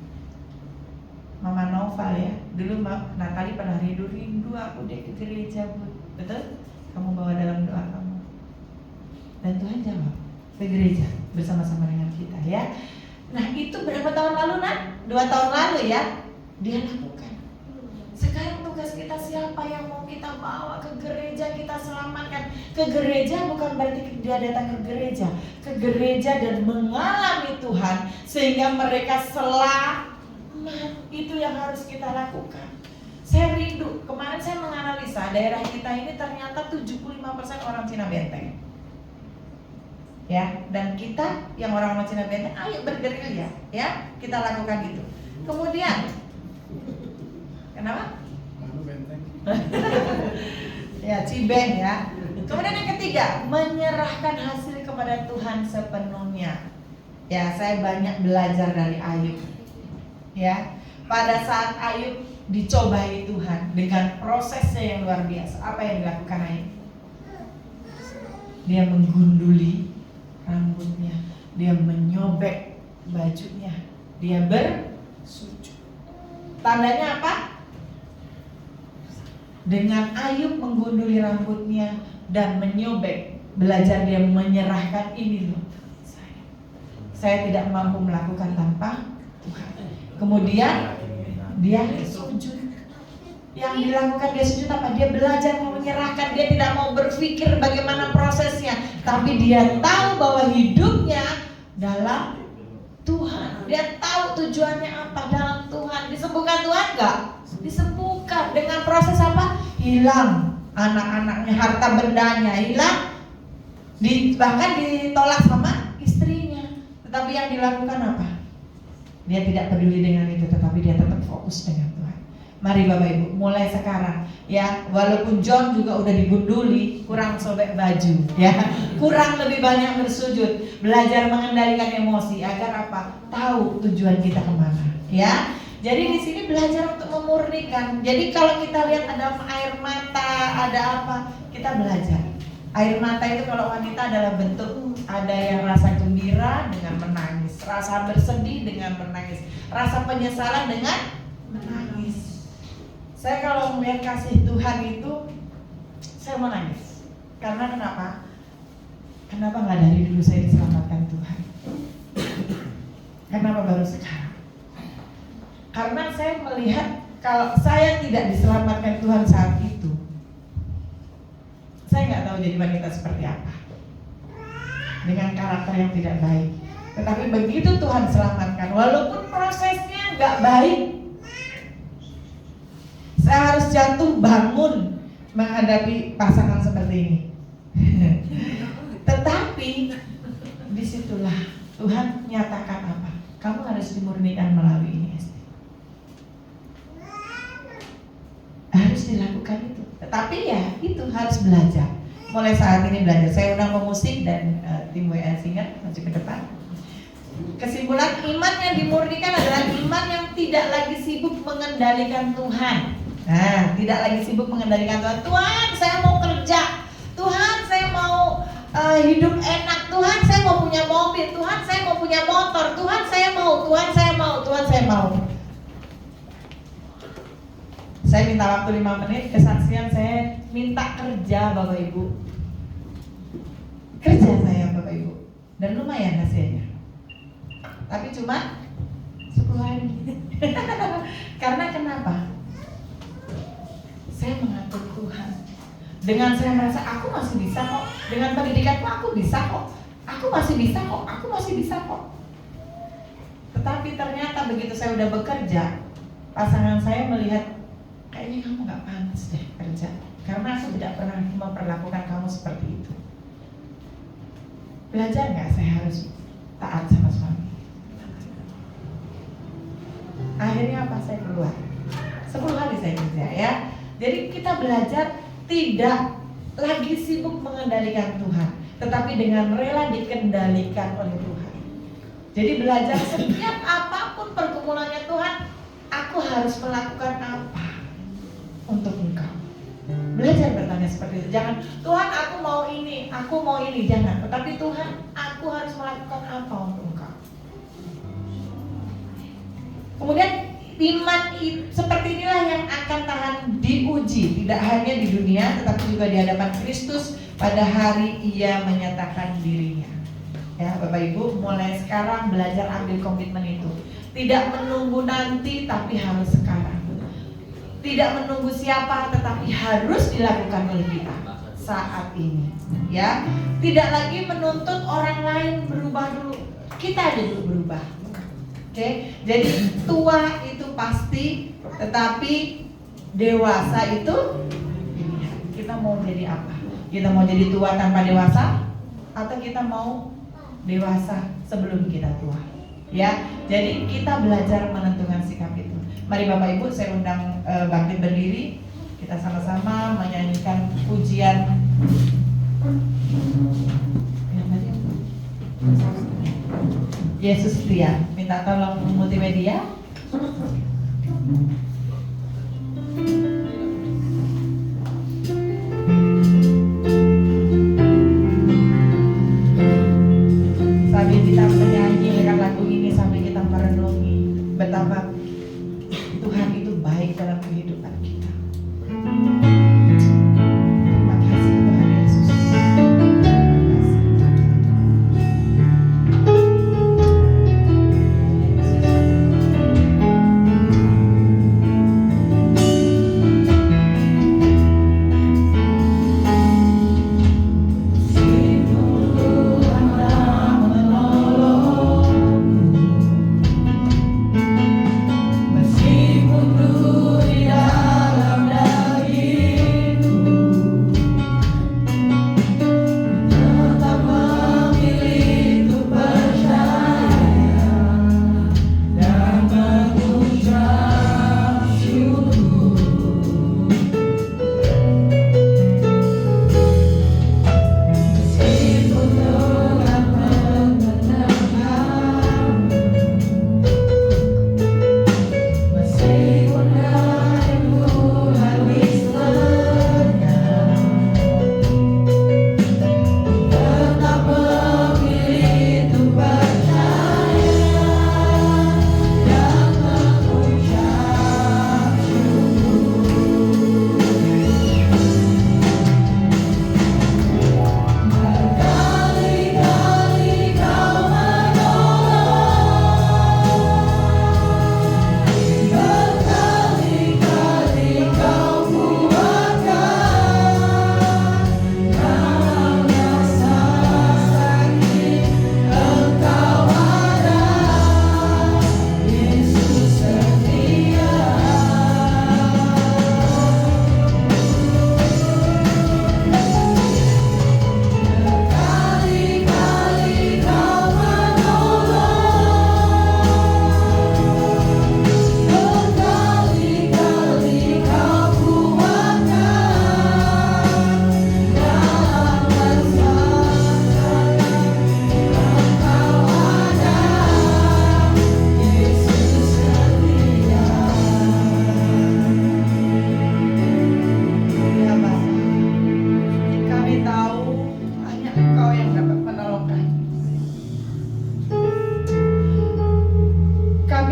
Mama Noval ya, dulu Natali pernah rindu aku deh ke gereja, Bu. Betul? Kamu bawa dalam doa kamu. Dan Tuhan jawab ke gereja bersama-sama dengan kita ya. Nah itu berapa tahun lalu Nat? 2 tahun lalu ya. Dia lakukan. Sekarang tugas kita siapa yang mau kita bawa ke gereja, kita selamatkan. Ke gereja bukan berarti dia datang ke gereja. Ke gereja dan mengalami Tuhan sehingga mereka selamat. Itu yang harus kita lakukan. Saya rindu, kemarin saya menganalisa daerah kita ini ternyata 75% orang Cina benteng. Ya, dan kita yang orang Cina benteng, ayo bergerilya, ya, kita lakukan itu. Kemudian, kenapa? Ya, Cibeng ya. Kemudian yang ketiga, menyerahkan hasil kepada Tuhan sepenuhnya. Ya, saya banyak belajar dari Ayub. Ya, pada saat Ayub dicobai Tuhan dengan prosesnya yang luar biasa. Apa yang dilakukan Ayub? Dia menggunduli rambutnya, dia menyobek bajunya, dia bersujud. Tandanya apa? Dengan Ayub menggunduli rambutnya dan menyobek, belajar dia menyerahkan ini loh. Saya tidak mampu melakukan tanpa Tuhan. Kemudian dia sujud. Yang dilakukan dia sujud apa? Dia belajar mau menyerahkan. Dia tidak mau berpikir bagaimana prosesnya, tapi dia tahu bahwa hidupnya dalam Tuhan. Dia tahu tujuannya apa dalam Tuhan. Disembuhkan Tuhan enggak? Disembuhkan. Dengan proses apa? Hilang anak-anaknya, harta bendanya hilang. Bahkan ditolak sama istrinya. Tetapi yang dilakukan apa? Dia tidak peduli dengan itu, tetapi dia tetap fokus dengan Tuhan. Mari Bapak Ibu, mulai sekarang ya, walaupun John juga udah digunduli, kurang sobek baju ya, kurang lebih banyak bersujud, belajar mengendalikan emosi agar apa? Tahu tujuan kita kemana ya. Jadi di sini belajar untuk memurnikan. Jadi kalau kita lihat ada air mata, ada apa, kita belajar. Air mata itu kalau wanita adalah bentuk ada yang rasa gembira dengan menangis, rasa bersedih dengan menangis, rasa penyesalan dengan menangis. Saya kalau melihat kasih Tuhan itu, saya mau nangis. Karena kenapa? Kenapa nggak dari dulu saya diselamatkan Tuhan? Kenapa baru sekarang? Karena saya melihat kalau saya tidak diselamatkan Tuhan saat itu, saya nggak tahu jadi wanita seperti apa, dengan karakter yang tidak baik. Tetapi begitu Tuhan selamatkan, walaupun prosesnya nggak baik, saya harus jatuh bangun menghadapi pasangan seperti ini. Tetapi disitulah Tuhan nyatakan apa? Kamu harus dimurnikan melalui ini, Esti. Harus dilakukan itu. Tetapi ya itu harus belajar. mulai saat ini belajar. Saya undang pemusik dan tim WA Singer maju ke depan. Kesimpulan, iman yang dimurnikan adalah iman yang tidak lagi sibuk mengendalikan Tuhan. Nah, tidak lagi sibuk mengendalikan Tuhan. Tuhan, saya mau kerja. Tuhan, saya mau hidup enak. Tuhan, saya mau punya mobil. Tuhan, saya mau punya motor. Tuhan, saya mau. Tuhan, saya mau. Tuhan, saya mau. Saya minta waktu 5 menit kesaksian, saya minta kerja Bapak Ibu. Kerja saya Bapak Ibu. Dan lumayan hasilnya. Tapi cuma 10 hari. Karena kenapa? Saya mengatur Tuhan. Dengan saya merasa aku masih bisa kok. Dengan pendidikanku aku bisa kok. Aku masih bisa kok. Aku masih bisa kok. Tetapi ternyata begitu saya udah bekerja, pasangan saya melihat, kayaknya kamu gak pantas deh kerja, karena aku tidak pernah memperlakukan kamu seperti itu. Belajar gak saya harus taat sama suami? Akhirnya apa? Saya keluar 10 hari saya kerja ya. Jadi kita belajar tidak lagi sibuk mengendalikan Tuhan, tetapi dengan rela dikendalikan oleh Tuhan. Jadi belajar setiap apapun pergumulannya Tuhan, aku harus melakukan apa untuk Engkau. Belajar bertanya seperti itu. Jangan, Tuhan aku mau ini, jangan. Tetapi Tuhan, aku harus melakukan apa untuk Engkau. Kemudian iman seperti inilah yang akan tahan diuji, tidak hanya di dunia tetapi juga di hadapan Kristus pada hari Ia menyatakan dirinya. Ya Bapak Ibu, mulai sekarang belajar ambil komitmen itu. Tidak menunggu nanti tapi harus sekarang. Tidak menunggu siapa tetapi harus dilakukan oleh kita saat ini. Ya, tidak lagi menuntut orang lain berubah dulu. Kita dulu berubah. Oke, jadi tua itu pasti, tetapi dewasa itu pilihan. Kita mau jadi apa? Kita mau jadi tua tanpa dewasa, atau kita mau dewasa sebelum kita tua? Ya, jadi kita belajar menentukan sikap itu. Mari Bapak Ibu, saya undang bangkit berdiri. Kita sama-sama menyanyikan pujian. Yesus Setia. Minta tolong multimedia. Sambil kita menyanyikan lagu ini, sambil kita merenungi betapa Tuhan itu baik dalam kehidupan kita. Terima kasih Tuhan Yesus. Meskipun dunia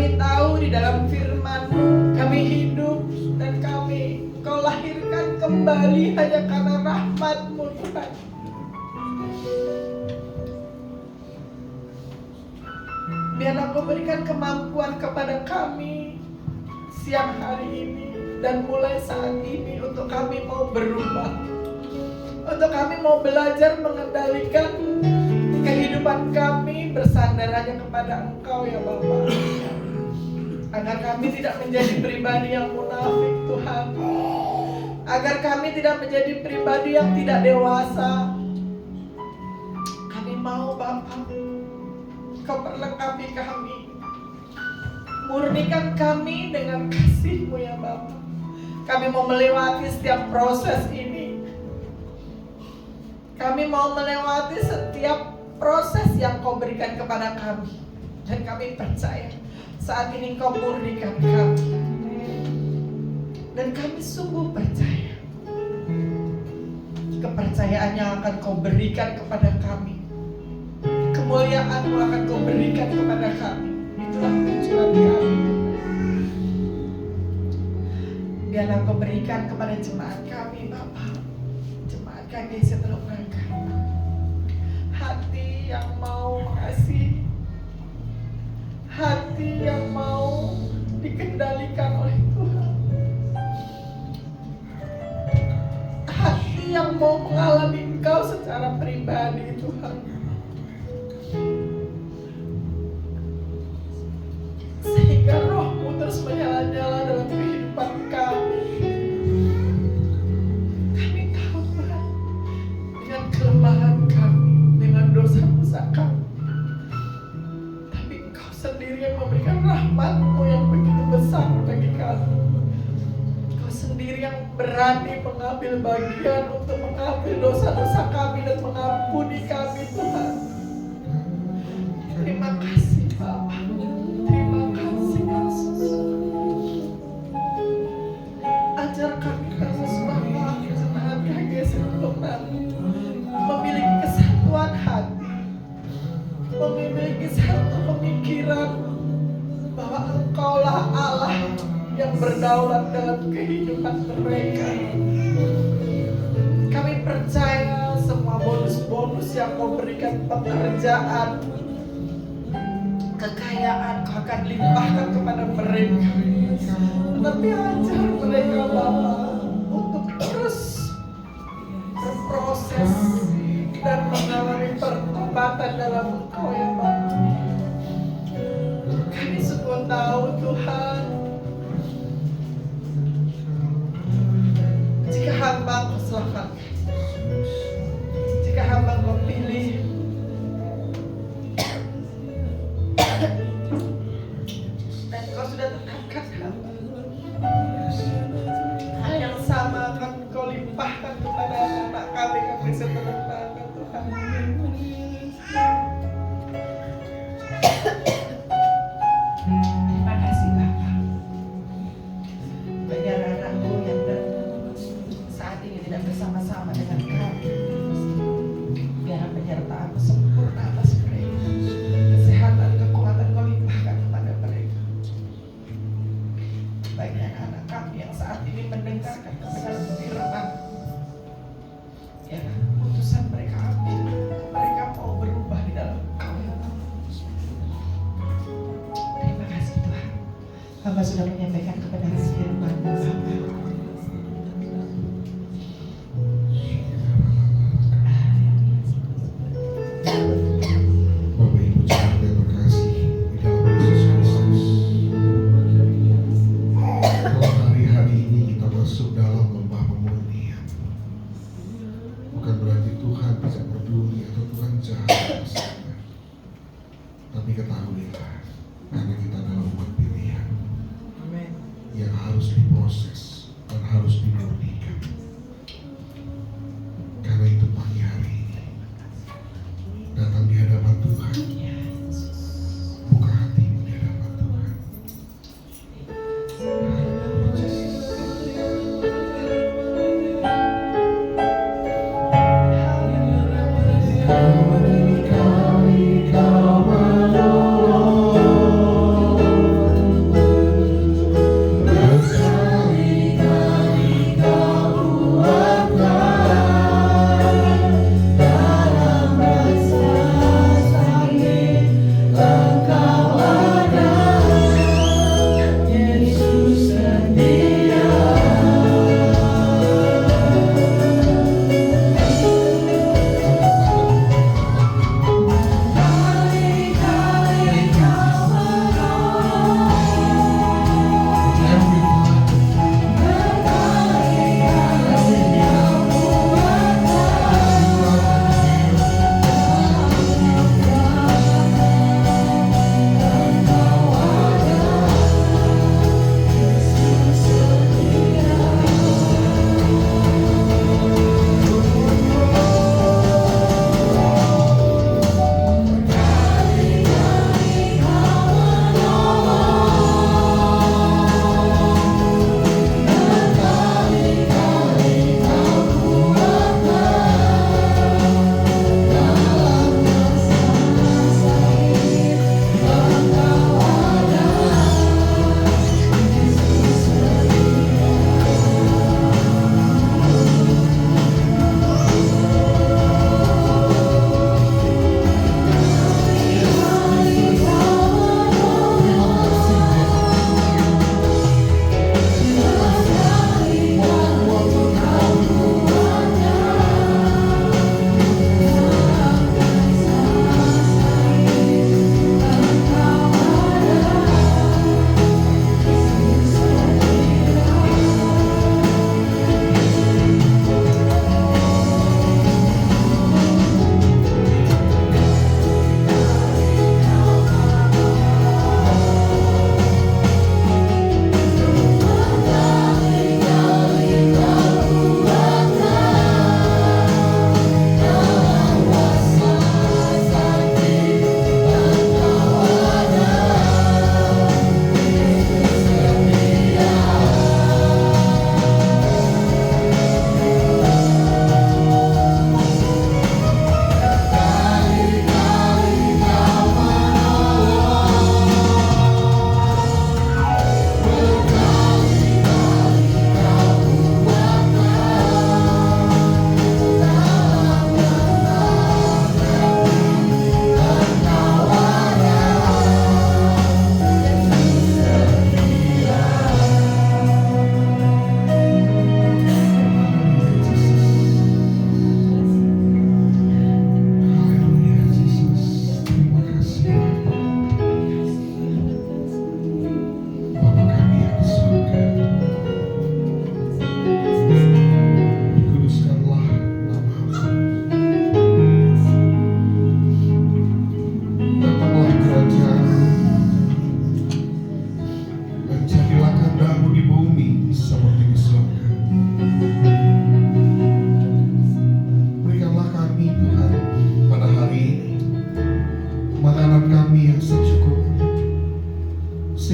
kami tahu di dalam firman-Mu kami hidup dan Kau lahirkan kembali hanya karena rahmat-Mu Tuhan. Biarlah Kau berikan kemampuan kepada kami siang hari ini dan mulai saat ini untuk kami mau berubah, untuk kami mau belajar mengendalikan kehidupan kami bersandar hanya kepada Engkau ya Bapa, agar kami tidak menjadi pribadi yang munafik Tuhan, agar kami tidak menjadi pribadi yang tidak dewasa. Kami mau Bapa, Kau perlengkapi kami, murnikan kami dengan kasih-Mu ya Bapa. Kami mau melewati setiap proses ini. Kami mau melewati setiap proses yang Kau berikan kepada kami. Dan kami percaya saat ini Kau murnikan kami. Dan kami sungguh percaya kepercayaan yang akan Kau berikan kepada kami, kemuliaan-Mu akan Kau berikan kepada kami. Itulah tujuan kami. Biarlah Kau berikan kepada jemaat kami Bapa, jemaat KGC Teluk Naga, hati yang mau mengasihi, hati yang mau dikendalikan oleh Tuhan, hati yang mau mengalami Engkau secara pribadi Tuhan, sehingga Roh-Mu terus menyala-nyala dalam kehidupan kami. Kami tahu Tuhan, dengan kelemahan kami, dengan dosa-dosa kami, tapi Engkau sendiri yang memberikan rahmat-Mu yang begitu besar bagi kami. Engkau sendiri yang berani mengambil bagian untuk mengambil dosa-dosa kami dan mengampuni kami Tuhan. Terima kasih Bapa. Terima kasih Yesus. Ajar kami terus Bapa, jemaat KGC Teluk Naga memiliki kesatuan hati, memiliki satu pemikiran bahwa Engkaulah Allah yang berdaulat dalam kehidupan mereka. Kami percaya semua bonus-bonus yang Kau berikan, pekerjaan, kekayaan Kau akan limpahkan kepada mereka. Tetapi ajar mereka Bapa untuk terus berproses dan mengalami pertobatan dalam Engkau ya Bapa. Kami semua tahu Tuhan, jika hamba Kau selamatkan, jika hamba Kau pilih, dan Kau sudah tetapkan hamba, hal yang sama akan Kau limpahkan kepada anak kami Teluk Naga Tuhan. Terima kasih Bapa. Bagi anak-anak-Mu yang saat ini tidak bersama-sama dengan kami, biar penyertaan-Mu sempurna atas mereka, kesehatan, kekuatan Kau limpahkan kepada mereka. Bagi anak-anak kami yang saat ini mendengarkan kebenaran firman, ya putusan mereka ambil, mereka mau berubah di dalam Engkau ya Bapa. Terima kasih Tuhan, Hamba sudah menyampaikan kebenaran firman Bapa. Bapak Ibu jemaat yang terkasih di dalam Yesus Kristus, kalau hari-hari ini kita masuk dalam lembah pemurnian, bukan berarti Tuhan tidak peduli atau Tuhan jahat bersama, tapi ketahuilah, karena kita adalah umat pilihan yang harus diproses,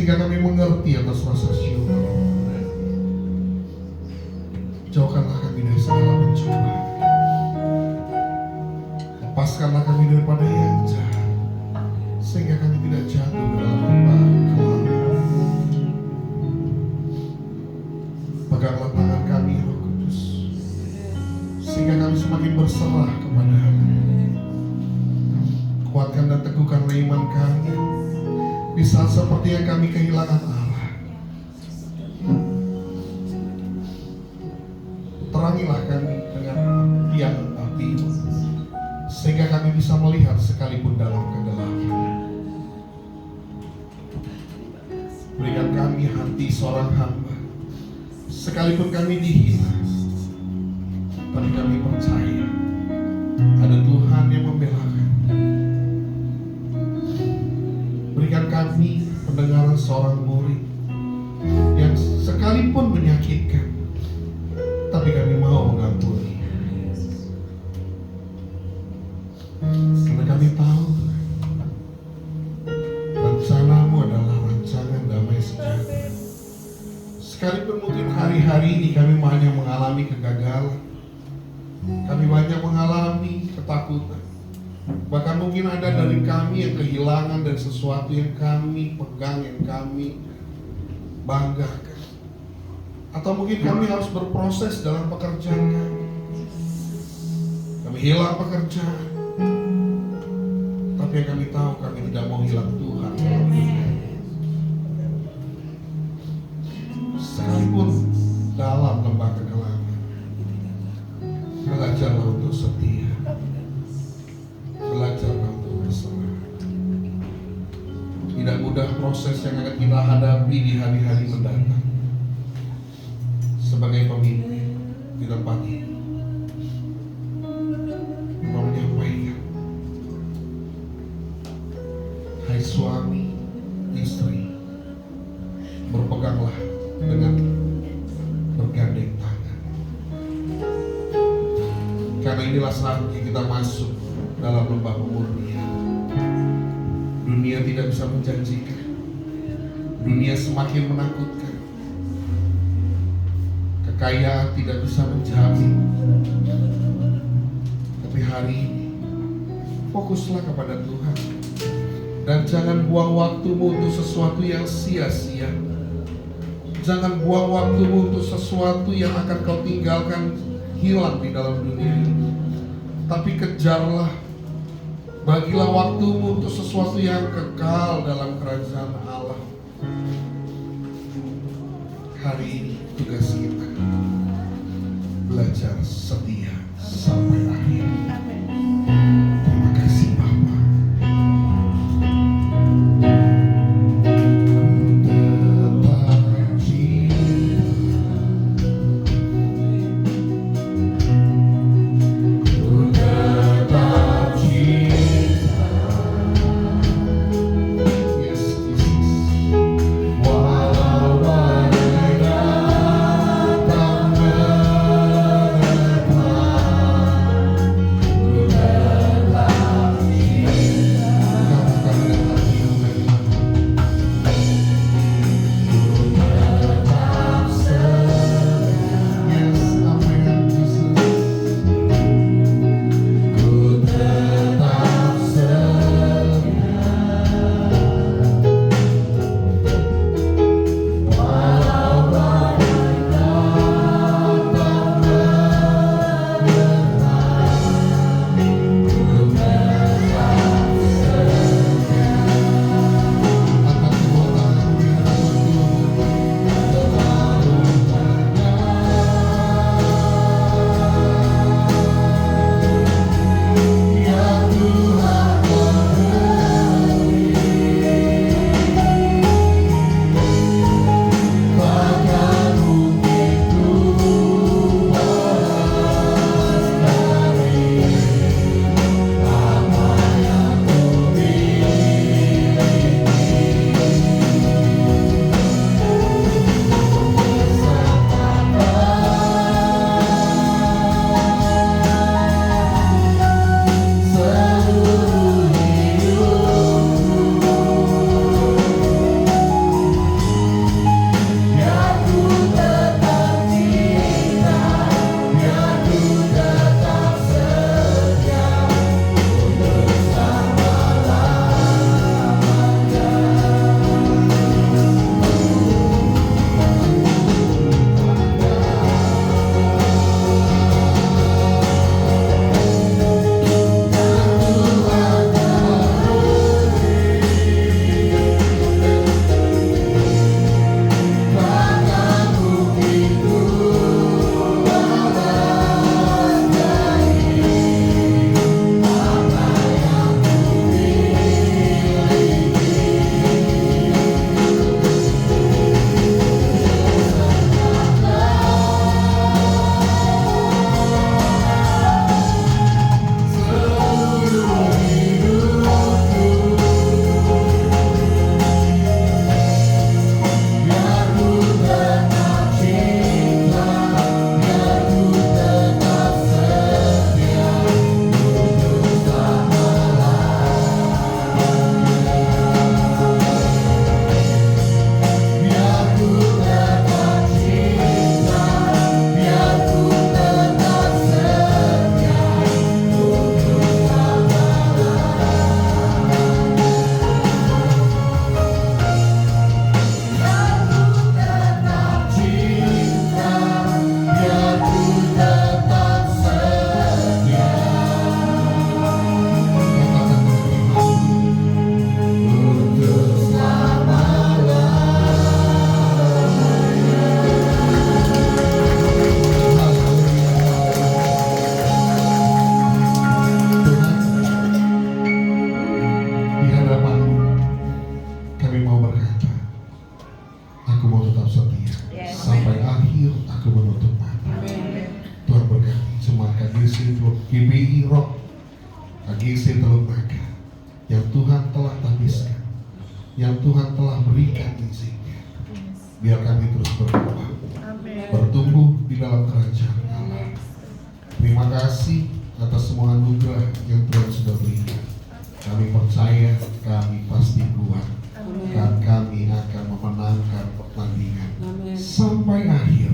sehingga kami mengerti atas rasa syukur. Jauhkanlah kami dari segala pencobaan. Lepaskanlah kami daripada yang jahat, sehingga kami tidak jatuh ke dalam lembah kelaparan. Peganglah tangan kami, Roh Kudus, sehingga kami semakin berserah kepada-Mu. Kuatkan dan teguhkanlah iman kami di saat seperti yang kami kehilangan Allah. Terangilah kami dengan tiang api, sehingga kami bisa melihat sekalipun dalam kegelapan. Berikan kami hati seorang hamba, sekalipun kami dihina, tapi kami percaya ada Tuhan yang membela kami. Berikan kami pendengaran seorang murid yang sekalipun menyakitkan, tapi kami mau mengampuni. Karena kami tahu rencana-Mu adalah rancangan damai sejahtera. Sekalipun mungkin hari-hari ini kami banyak mengalami kegagalan, kami banyak mengalami ketakutan, bahkan mungkin ada dari kami yang kehilangan dari sesuatu yang kami pegang, yang kami banggakan, atau mungkin kami harus berproses dalam pekerjaan kami. Kami hilang pekerjaan, tapi yang kami tahu kami tidak mau hilang Tuhan dalam dunia. Sekalipun dalam lembah kegelapan, belajarlah untuk setia, belajarlah untuk berserah. Tidak mudah proses yang akan kita hadapi di hari-hari mendatang. Sebagai pemimpin di tempat ini, mau menyampaikan, hai suami, istri, berpeganglah dengan bergandeng tangan. Karena inilah saatnya kita masuk dalam lembah pemurnian. Dunia tidak bisa menjanjikan, dunia semakin menakutkan, kekayaan tidak bisa menjamin. Tapi hari ini fokuslah kepada Tuhan, dan jangan buang waktumu untuk sesuatu yang sia-sia. Jangan buang waktumu untuk sesuatu yang akan kau tinggalkan hilang di dalam dunia ini. Tapi kejarlah, bagilah waktumu untuk sesuatu yang kekal dalam kerajaan Allah. Hari ini tugas kita belajar setia sampai akhir. Terima kasih Bapa. Walau badai datang menerpa, tetap setia. Yes. Sampai akhir aku menutup mata. Tuhan berkati semua KGC GBI Rock, KGC Teluk Naga yang Tuhan telah tabiskan, yang Tuhan telah berikan izinnya. Biar kami terus berkembang, bertumbuh di dalam kerajaan Allah. Terima kasih atas semua anugerah yang Tuhan sudah berikan. Kami percaya kami pasti kuat, dan kami akan memenangkan pertandingan sampai akhir,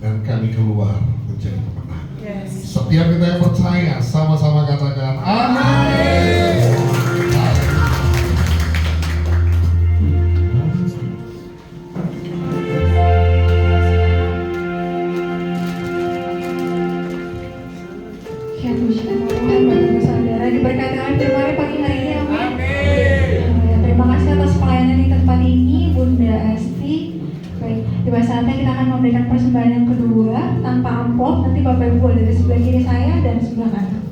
dan kami keluar menjadi pemenang. Setiap kita yang percaya sama-sama katakan amin. Diberkati oleh firman pagi hari ini, amin. Terima kasih atas pelayanan di tempat ini, Bunda Asti. Baik, di saatnya kita akan memberikan persembahan yang kedua tanpa amplop. Nanti Bapak Ibu ada di sebelah kiri saya dan sebelah kanan.